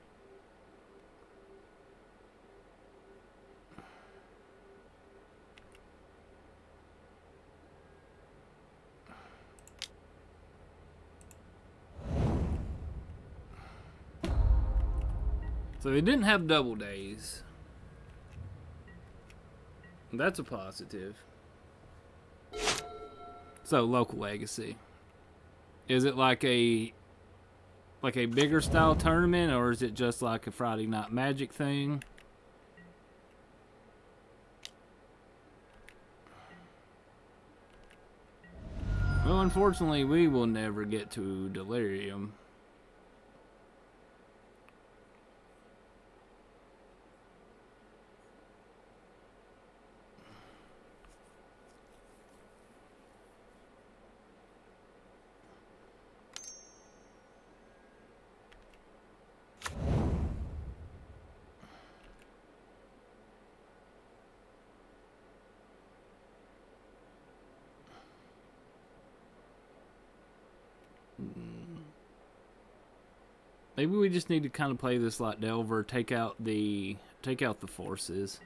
So they didn't have double days. That's a positive. So, local legacy. Is it like a bigger style tournament, or is it just like a Friday Night Magic thing? Well, unfortunately, we will never get to Delirium. Maybe we just need to kind of play this like Delver, take out the forces.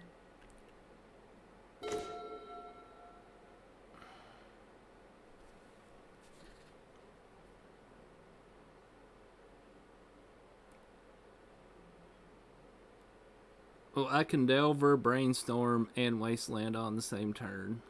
Well, I can Delver, Brainstorm, and Wasteland on the same turn.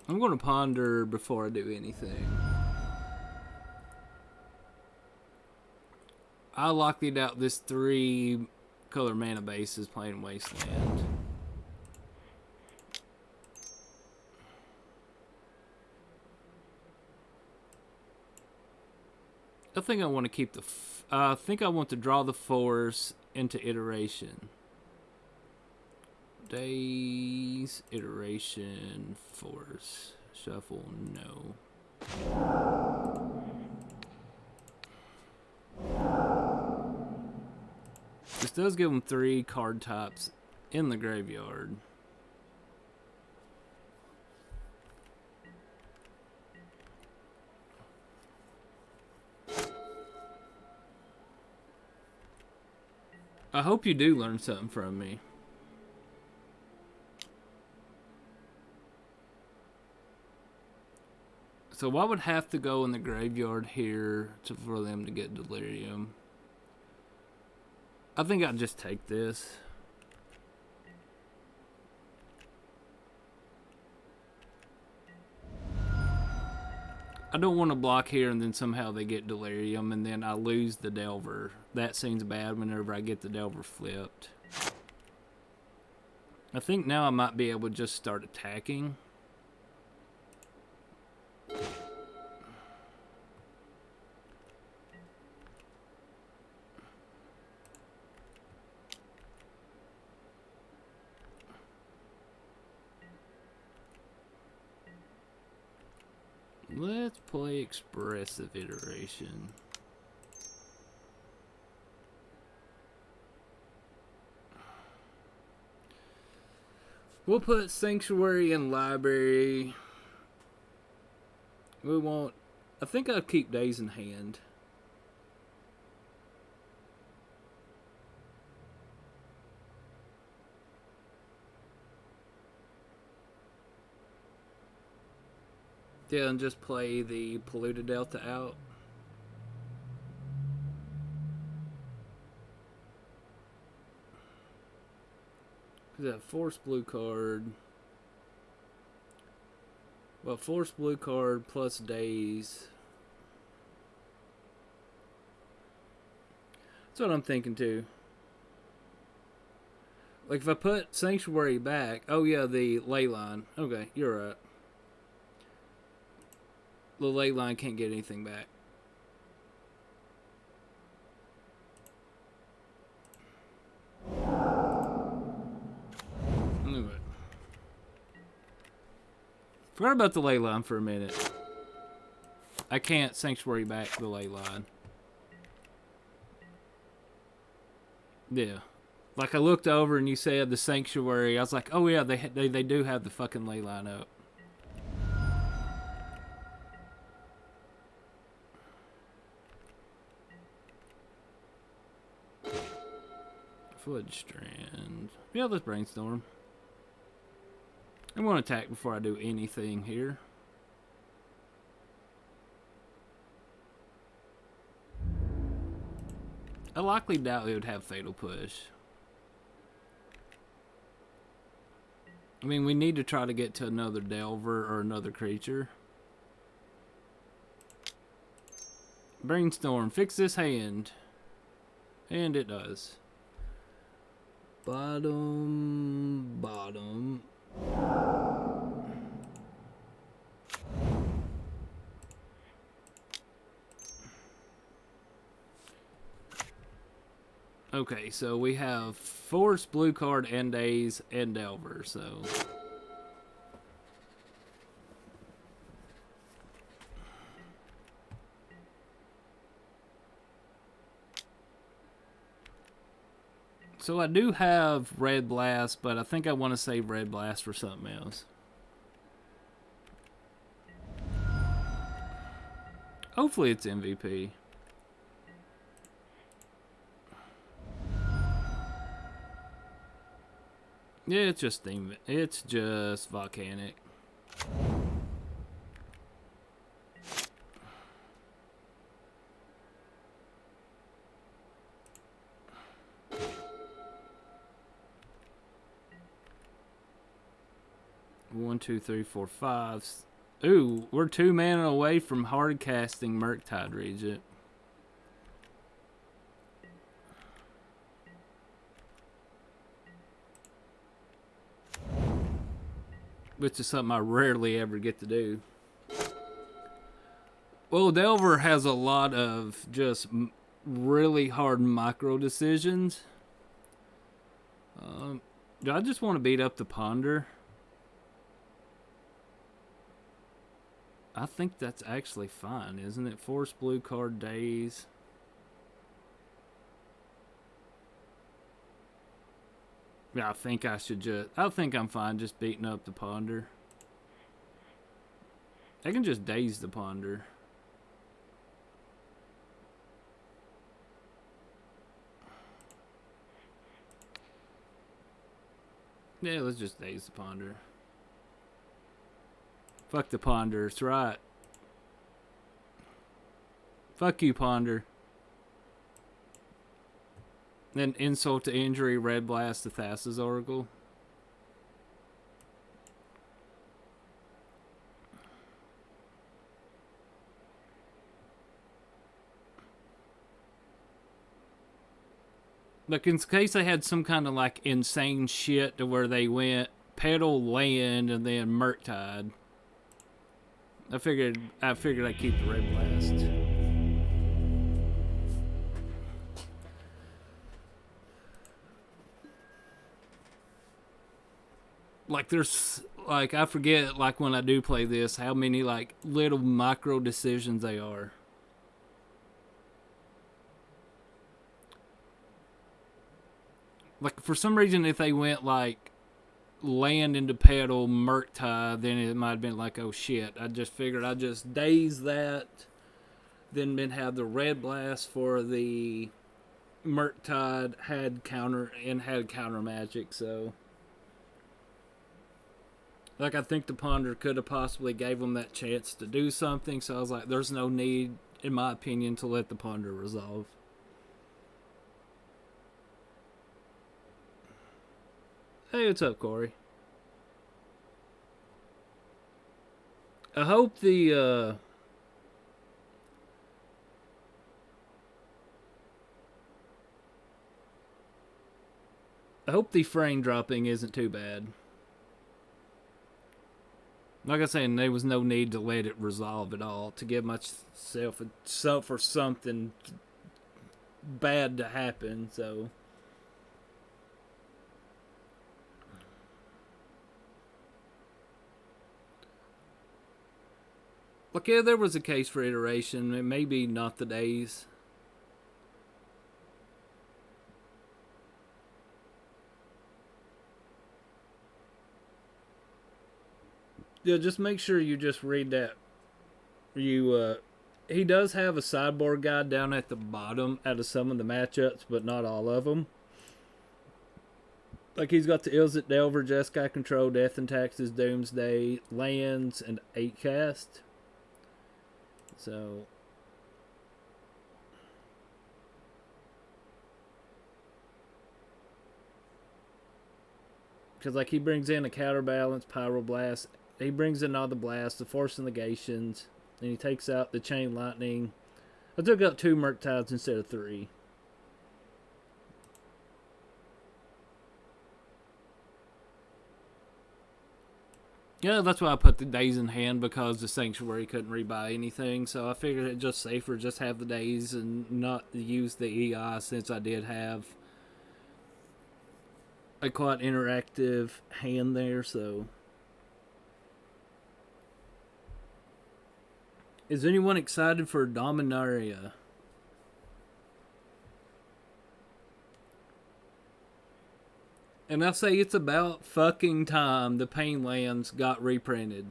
I'm going to ponder before I do anything. I locked it out this 3 color mana base is playing Wasteland. I think I want to keep the... I think I want to draw the force into iteration. Days, iteration, force. Shuffle, no. This does give them 3 card types in the graveyard. I hope you do learn something from me. So what would have to go in the graveyard here for them to get Delirium? I think I'd just take this. I don't want to block here and then somehow they get Delirium and then I lose the Delver. That seems bad whenever I get the Delver flipped. I think now I might be able to just start attacking. Let's play Expressive Iteration. We'll put Sanctuary and Library. We won't... I think I'll keep Days in Hand. Yeah, and just play the Polluted Delta out. Is that force blue card? Well, force blue card plus days. That's what I'm thinking too. Like if I put Sanctuary back, oh yeah, the ley line. Okay, you're right. The ley line can't get anything back. Anyway. Forgot about the ley line for a minute. I can't Sanctuary back the ley line. Yeah. Like I looked over and you said the Sanctuary. I was like, oh yeah, they do have the fucking ley line up. Flood Strand. Yeah, let's brainstorm. I'm going to attack before I do anything here. I likely doubt it would have Fatal Push. I mean, we need to try to get to another Delver or another creature. Brainstorm. Fix this hand. And it does. Bottom. Okay, so we have Force, blue card, and Daze, and Delver, so... So I do have Red Blast, but I think I want to save Red Blast for something else. Hopefully it's MVP. Yeah, it's just steam. It's just volcanic. One, two, three, four, five. Ooh, we're 2 mana away from hard casting Murktide Regent. Which is something I rarely ever get to do. Well, Delver has a lot of just really hard micro decisions. Do I just want to beat up the Ponder? I think that's actually fine, isn't it? Force blue card Daze. Yeah, I think I should just... I think I'm fine just beating up the Ponder. I can just Daze the Ponder. Yeah, let's just Daze the Ponder. Fuck the Ponder, it's right. Fuck you, Ponder. Then insult to injury, Red Blast to Thassa's Oracle. Like in case they had some kind of like insane shit to where they went Petal, Land, and then Murktide. I figured I'd keep the Red Blast. Like there's like I forget like when I do play this how many like little micro decisions they are. Like for some reason if they went like Land into Petal, Murktide, then it might have been like, oh shit. I just figured I'd just Daze that, then have the Red Blast for the Murktide, had counter magic, so. Like, I think the Ponder could have possibly gave them that chance to do something, so I was like, there's no need, in my opinion, to let the Ponder resolve. Hey, what's up, Corey? I hope the frame dropping isn't too bad. Like I said, there was no need to let it resolve at all to give myself for something bad to happen. So, like, yeah, there was a case for iteration. It may be not the days. Yeah, just make sure you just read that. He does have a sideboard guide down at the bottom out of some of the matchups, but not all of them. Like he's got the Izzet, Delver, Jeskai Control, Death and Taxes, Doomsday, Lands, and 8 cast. So because like he brings in a counterbalance, Pyroblast. He brings in all the blasts, the force negations, and he takes out the chain lightning. I took out 2 Murktides instead of 3. Yeah, that's why I put the days in hand, because the Sanctuary couldn't rebuy anything. So I figured it just safer just have the days and not use the EI, since I did have a quite interactive hand there. So, is anyone excited for Dominaria? And I say it's about fucking time the Pain Lands got reprinted.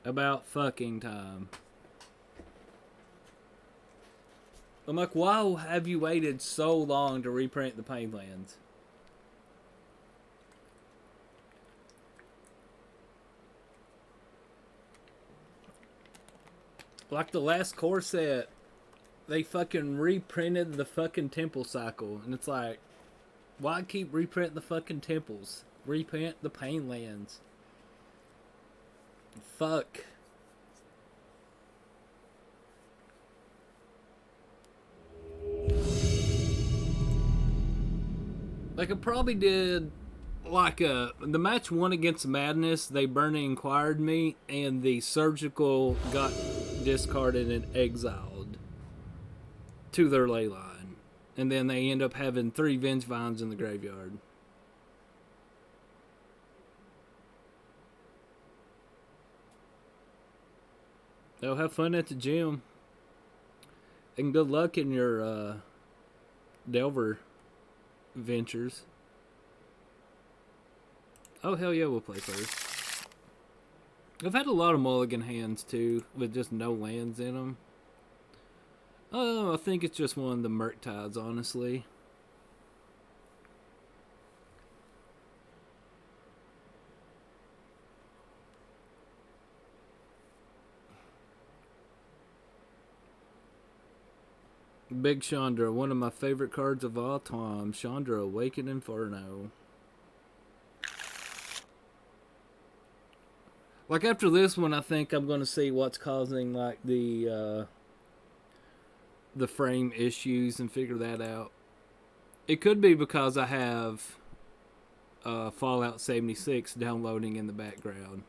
About fucking time. I'm like, why have you waited so long to reprint the Pain Lands? Like the last core set, they fucking reprinted the fucking temple cycle. And it's like, why keep reprinting the fucking temples? Reprint the Pain Lands. Fuck. Like I probably did like the match 1 against Madness, they Burning Inquired me, and the Surgical got discarded and exiled to their ley line. And then they end up having 3 Vengevines in the graveyard. They'll have fun at the gym. And good luck in your Delver ventures. Oh, hell yeah, we'll play first. I've had a lot of mulligan hands, too, with just no lands in them. Oh, I think it's just one of the Murktides, honestly. Big Chandra, one of my favorite cards of all time. Chandra, Awakened Inferno. Like after this one, I think I'm going to see what's causing like the frame issues and figure that out. It could be because I have Fallout 76 downloading in the background.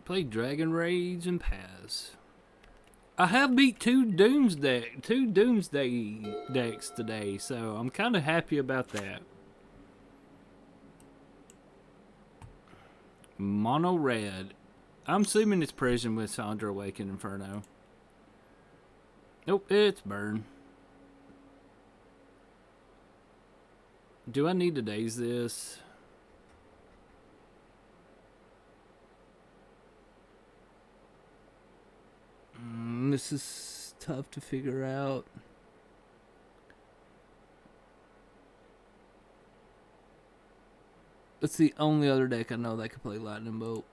Play Dragon Rage and pass. I have beat two Doomsday decks today, so I'm kind of happy about that. Mono red. I'm assuming it's Prison with Chandra Awakened Inferno. Nope, it's burn. Do I need to daze this? This is tough to figure out. That's the only other deck I know that can play Lightning Bolt.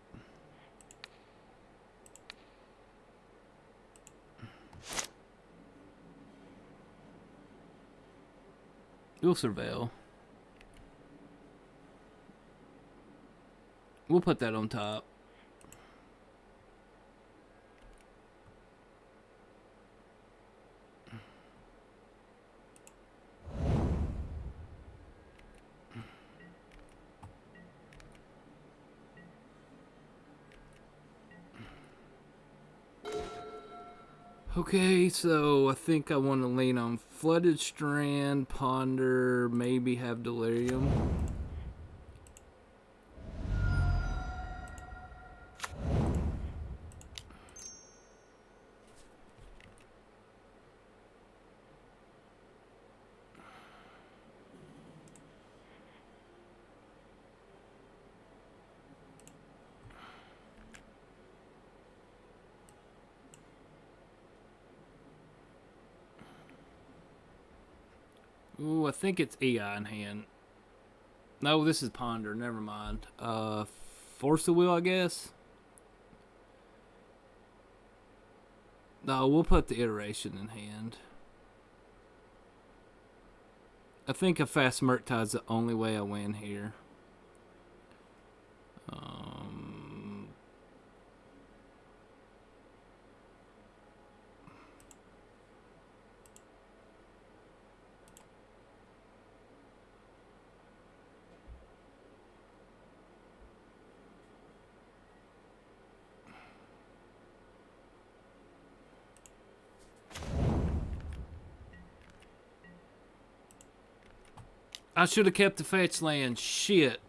We'll surveil. We'll put that on top. Okay, so I think I want to lean on Flooded Strand, Ponder, maybe have Delirium. Ooh, I think it's EI in hand. No, this is Ponder. Never mind. Force the Will, I guess. No, we'll put the Iteration in hand. I think a fast Murktide's the only way I win here. I should have kept the fetch land. Shit.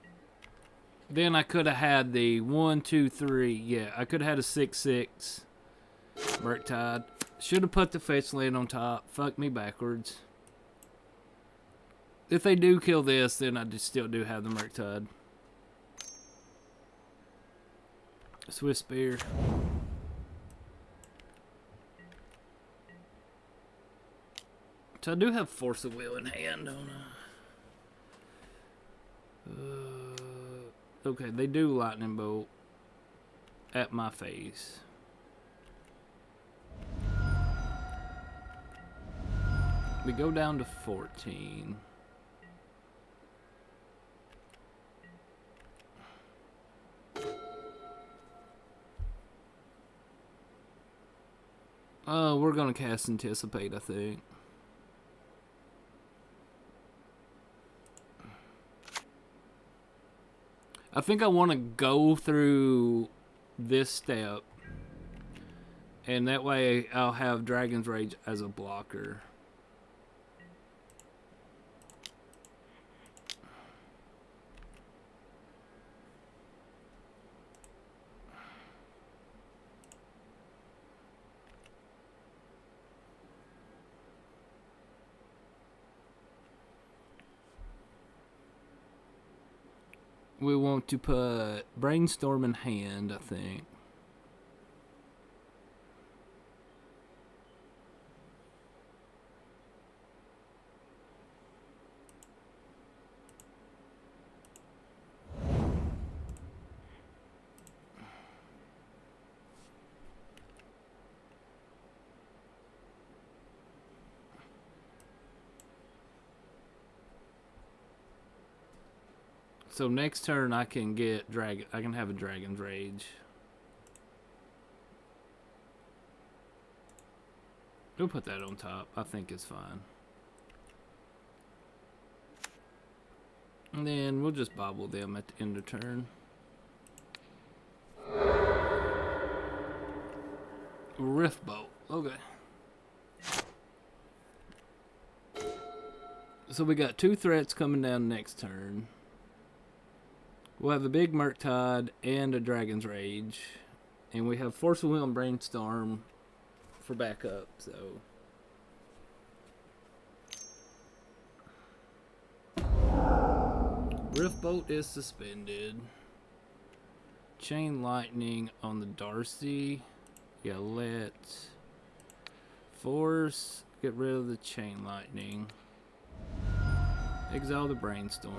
Then I could have had the 1, 2, 3. Yeah, I could have had a 6/6 Murktide. Should have put the fetch land on top. Fuck me backwards. If they do kill this, then I just still do have the Murktide. Swift Spear. So I do have Force of Will in hand, don't I? Okay, they do Lightning Bolt at my face. We go down to 14. We're gonna cast Anticipate, I think. I think I want to go through this step, and that way I'll have Dragon's Rage as a blocker. We want to put Brainstorm in hand, I think. So next turn I can get I can have a Dragon's Rage. We'll put that on top. I think it's fine. And then we'll just bobble them at the end of turn. Rift Bolt. Okay. So we got 2 threats coming down next turn. We'll have a big Murktide and a Dragon's Rage. And we have Force of Will and Brainstorm for backup, so. Rift Bolt is suspended. Chain Lightning on the Darcy. Yeah, let's force, get rid of the Chain Lightning. Exile the Brainstorm.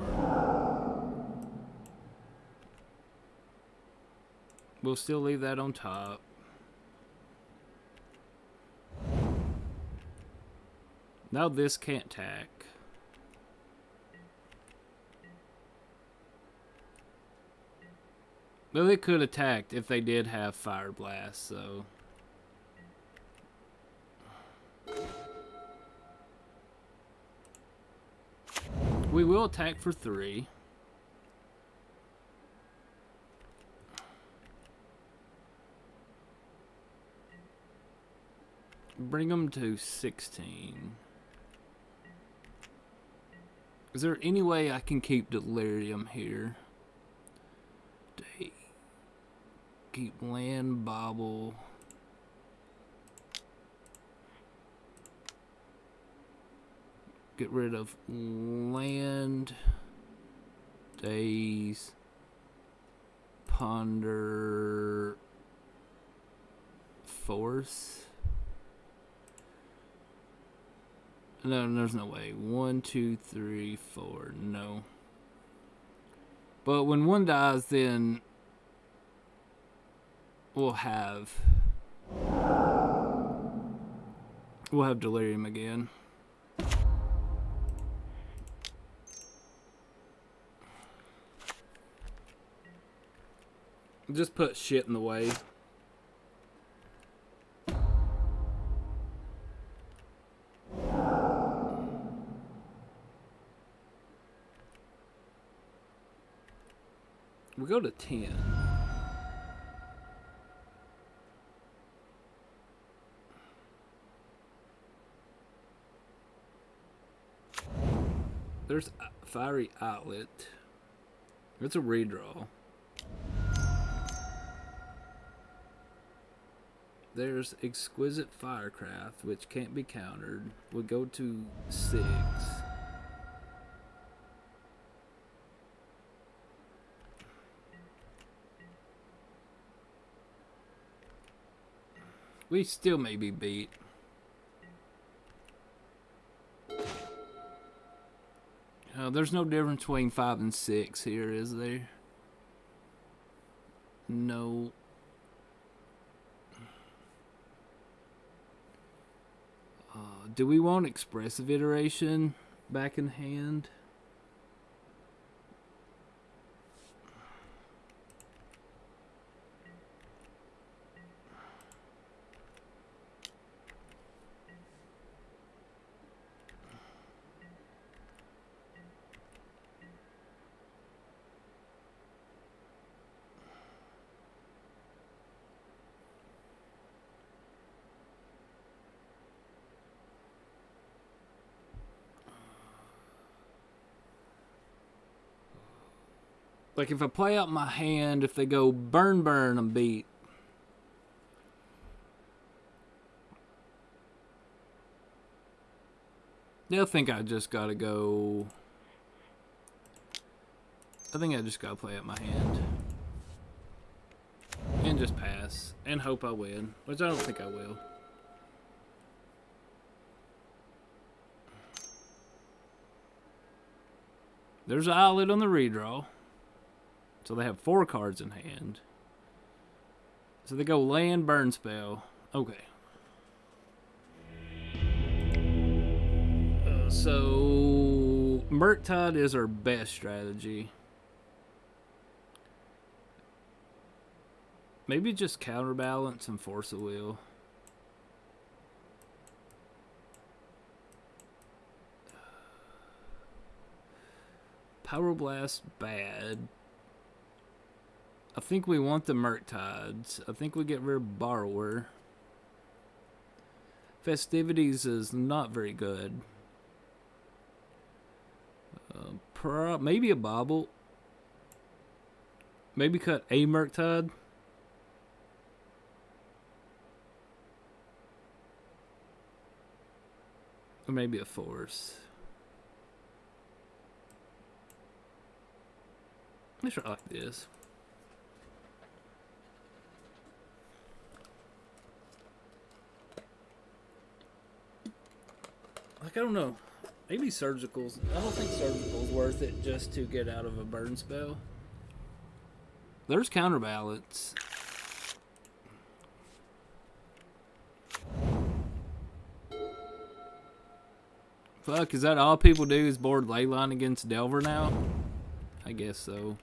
We'll still leave that on top. Now this can't tack. Well, they could have attacked if they did have Fire Blast, so... We will attack for 3. Bring them to 16. Is there any way I can keep Delirium here? Keep Land, Bobble. Get rid of Land, Daze, Ponder, Force. No, there's no way. 1, 2, 3, 4. No. But when one dies, then we'll have Delirium again. Just put shit in the way. We go to 10. There's Fiery Outlet. It's a redraw. There's Exquisite Firecraft, which can't be countered. We'll go to 6. We still may be beat. There's no difference between 5 and 6 here, is there? No. Do we want Expressive Iteration back in hand? Like, if I play out my hand, if they go burn, burn, I'm beat. They'll think I just gotta go... I think I just gotta play out my hand. And just pass. And hope I win. Which I don't think I will. There's an outlet on the redraw. So they have 4 cards in hand. So they go Land, Burn Spell. Okay. So Murktide is our best strategy. Maybe just Counterbalance and Force of Will. Power Blast, bad. I think we want the Murktides. I think we get rid of Borrower. Festivities is not very good. Maybe a Bobble. Maybe cut a Murktide. Or maybe a Force. Let's try like this. Like, I don't know. Maybe Surgical's... I don't think Surgical's worth it just to get out of a burn spell. There's Counterbalance. Fuck, is that all people do is board Leyline against Delver now? I guess so.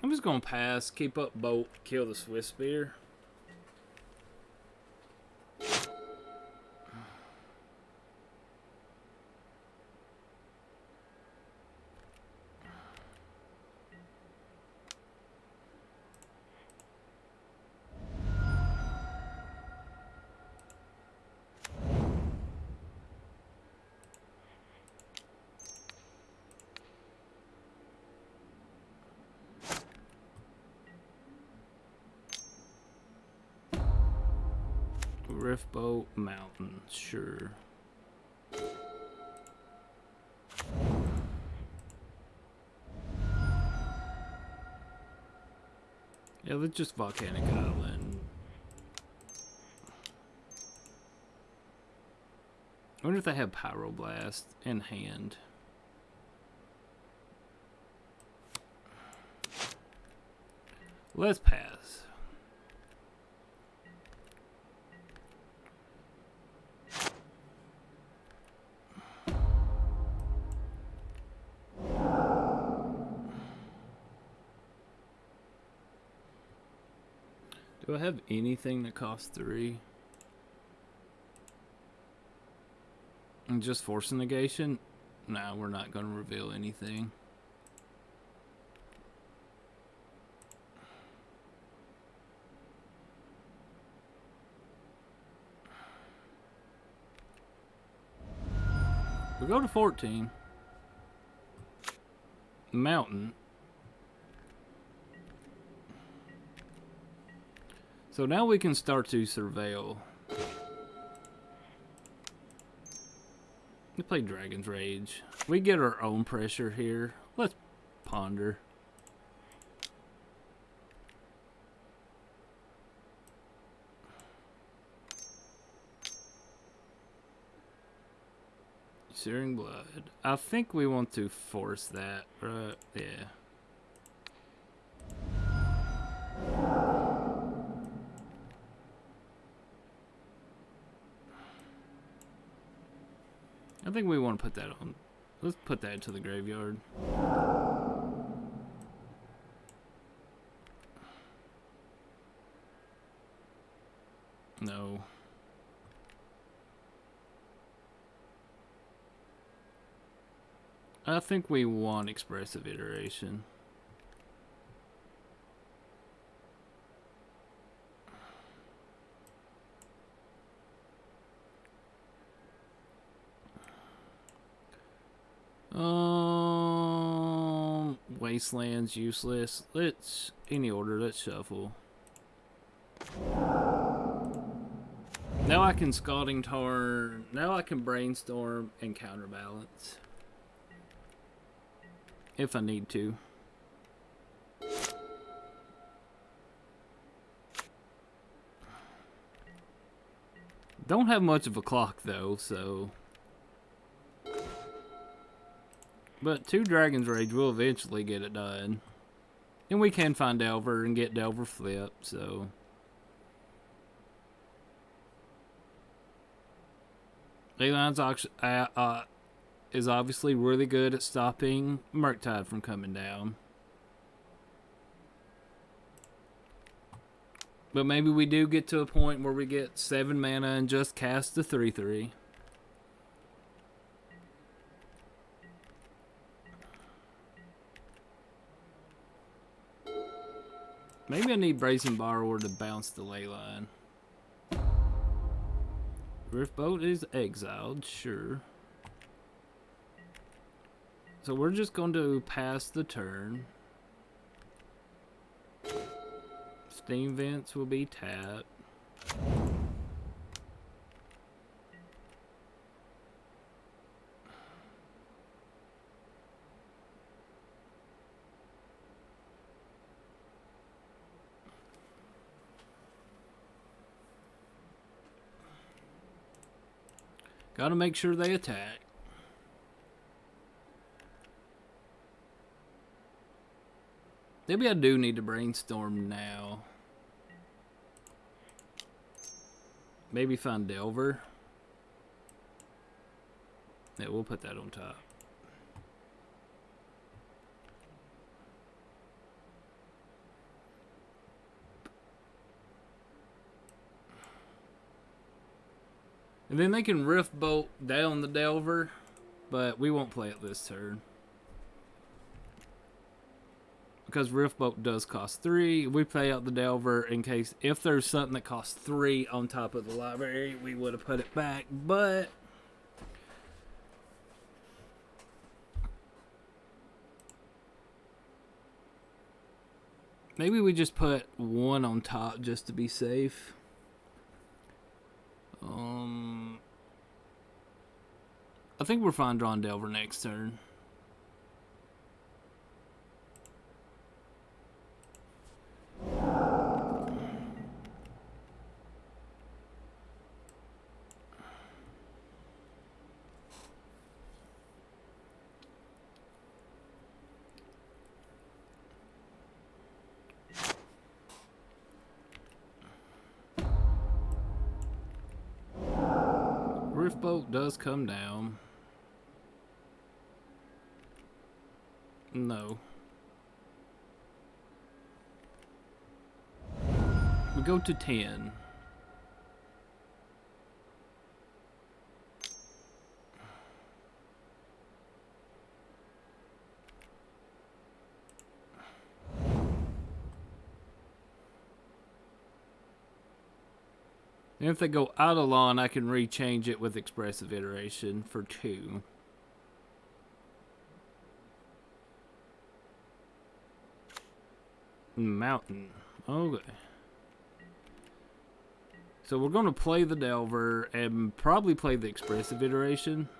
I'm just gonna pass, keep up boat, kill the Swiss Spear. Riftboat Mountain, sure. Yeah, let's just Volcanic Island. I wonder if they have Pyroblast in hand. Let's pass. Do I have anything that costs 3? And just force negation? No, we're not going to reveal anything. We go to 14. Mountain. So now we can start to surveil. We play Dragon's Rage. We get our own pressure here. Let's ponder. Searing Blood. I think we want to force that. Yeah. I think we want to put that on. Let's put that into the graveyard. No. I think we want Expressive Iteration. Wasteland's useless. Let's, any order, let's shuffle. Now I can Scalding Tarn. Now I can Brainstorm and Counterbalance. If I need to. Don't have much of a clock though, so. But 2 Dragon's Rage will eventually get it done. And we can find Delver and get Delver flip, so. Leyline's is obviously really good at stopping Murktide from coming down. But maybe we do get to a point where we get 7 mana and just cast the 3/3. Maybe I need Brazen Borrower to bounce the Leyline. Riftboat is exiled, sure. So we're just going to pass the turn. Steam Vents will be tapped. Gotta make sure they attack. Maybe I do need to brainstorm now. Maybe find Delver. Yeah, we'll put that on top. And then they can Rift Bolt down the Delver, but we won't play it this turn. Because Rift Bolt does cost 3. We play out the Delver in case if there's something that costs 3 on top of the library, we would have put it back. But maybe we just put 1 on top just to be safe. I think we're fine drawing Delver next turn. Rift Bolt does come down. No. We go to 10. And if they go out of lawn, I can rechange it with expressive iteration for 2. Mountain. Okay. So we're going to play the Delver and probably play the expressive iteration.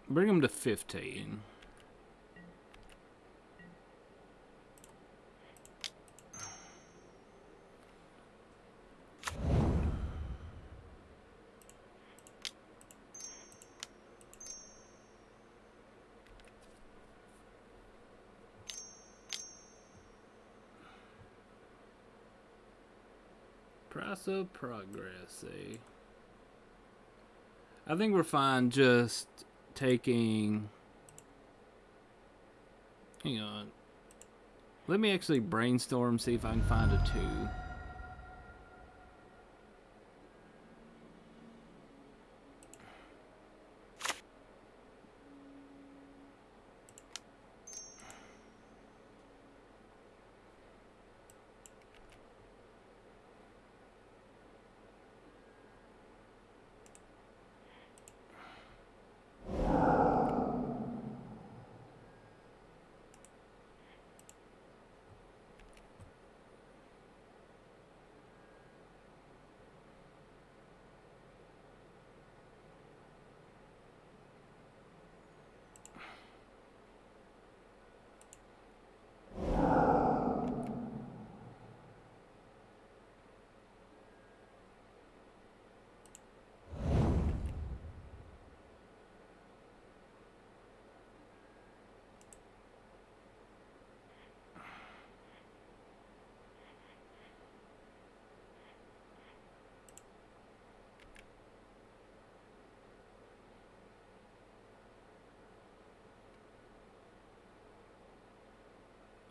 Bring them to 15. Price of progress, eh? I think we're fine just taking... Hang on. Let me actually brainstorm, see if I can find a 2.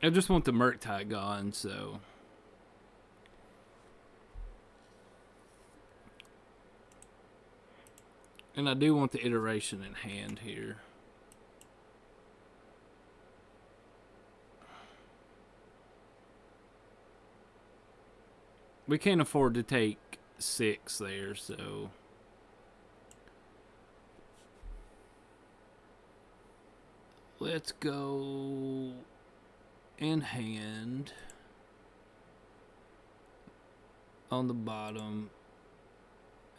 I just want the Murktide gone, so... And I do want the iteration in hand here. We can't afford to take 6 there, so... Let's go... in hand. On the bottom.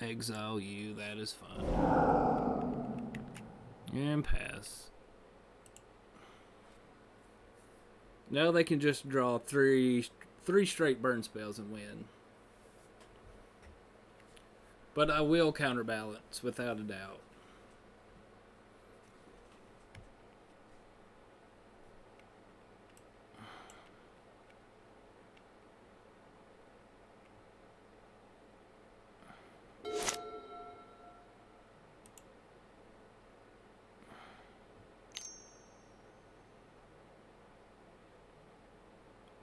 Exile you, that is fine. And pass. Now they can just draw three straight burn spells and win. But I will counterbalance, without a doubt.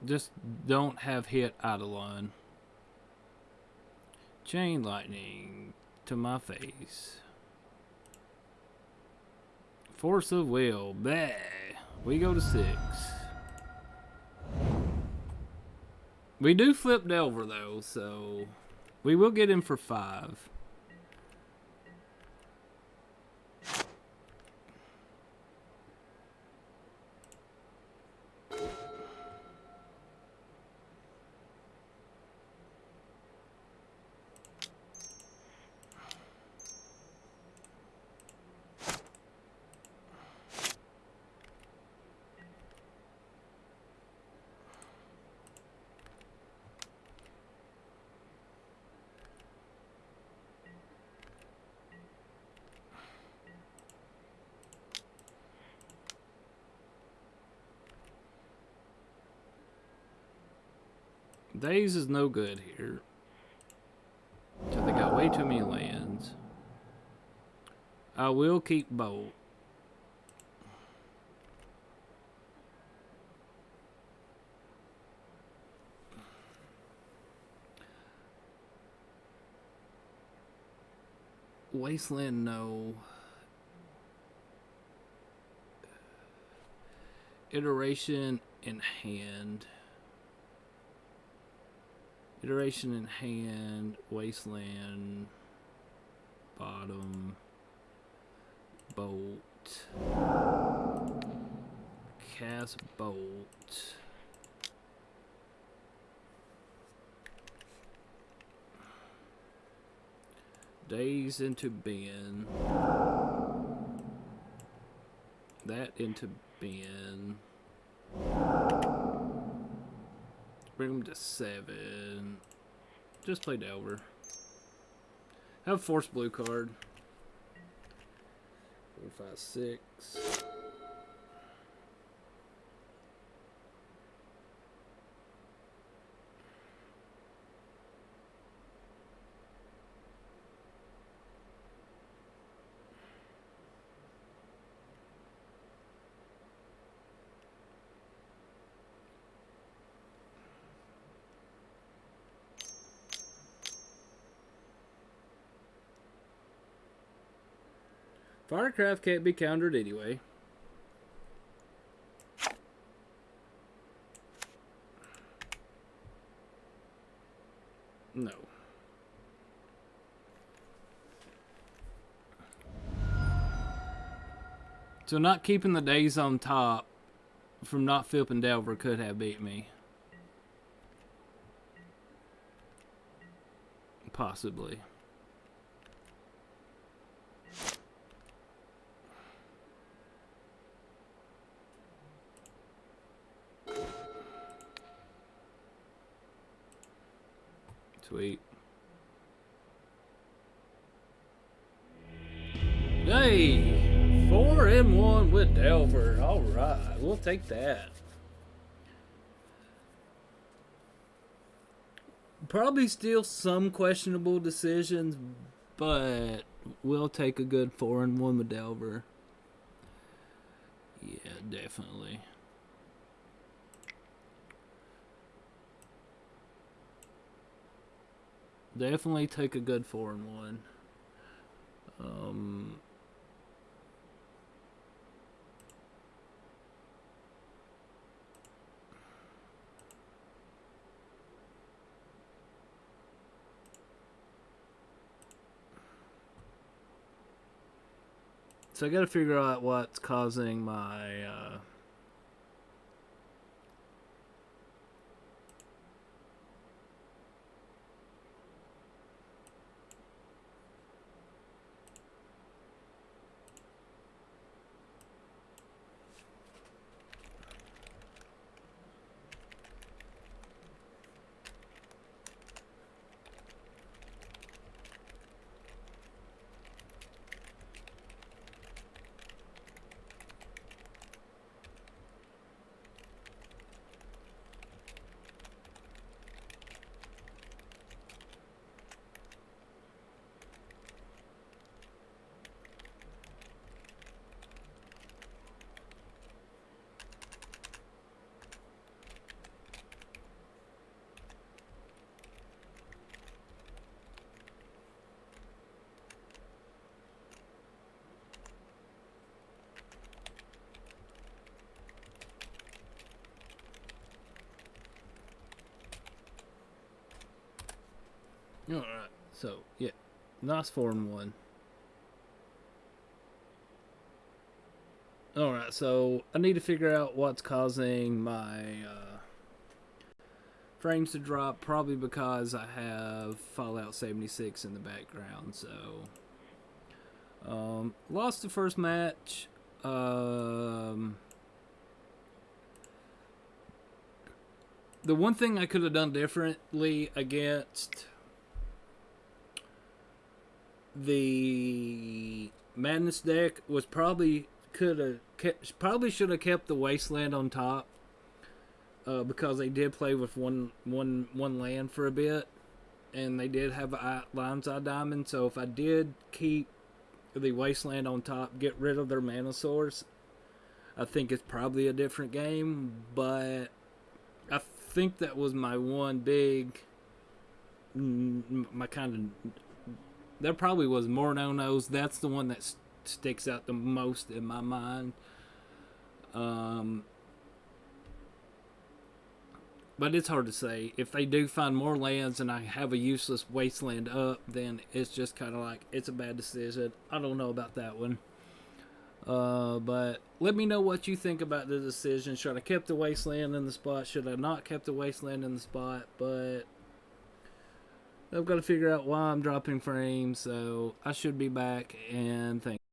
Just don't have hit out of line. Chain lightning to my face. Force of will. Bah. We go to 6. We do flip Delver though, so we will get him for 5. Daze is no good here. So they got way too many lands. I will keep Bolt. Wasteland, no. Iteration in hand. Iteration in hand, Wasteland, bottom, Bolt, cast Bolt. Daze into Ben. That into Ben. Bring him to 7. Just play Delver. Have force blue card. 4, 5, 6. Firecraft can't be countered anyway. No. So not keeping the days on top from not flipping Delver could have beat me. Possibly. Sweet. Hey! 4-1 with Delver. Alright, we'll take that. Probably still some questionable decisions, but we'll take a good 4-1 with Delver. Yeah, definitely. Definitely take a good 4-1. So I got to figure out what's causing my So yeah, nice 4-1. All right, so I need to figure out what's causing my frames to drop. Probably because I have Fallout 76 in the background. So lost the first match. The one thing I could have done differently against the Madness deck was probably should have kept the Wasteland on top, because they did play with one land for a bit, and they did have a Lion's Eye Diamond. So if I did keep the Wasteland on top, get rid of their mana source, I think it's probably a different game. But I think that was my one big, my kind of. There probably was more no-nos. That's the one that sticks out the most in my mind. But it's hard to say. If they do find more lands and I have a useless Wasteland up, then it's just kind of like, it's a bad decision. I don't know about that one. But let me know what you think about the decision. Should I kept the Wasteland in the spot? Should I not kept the Wasteland in the spot? But I've got to figure out why I'm dropping frames. So I should be back, and thanks.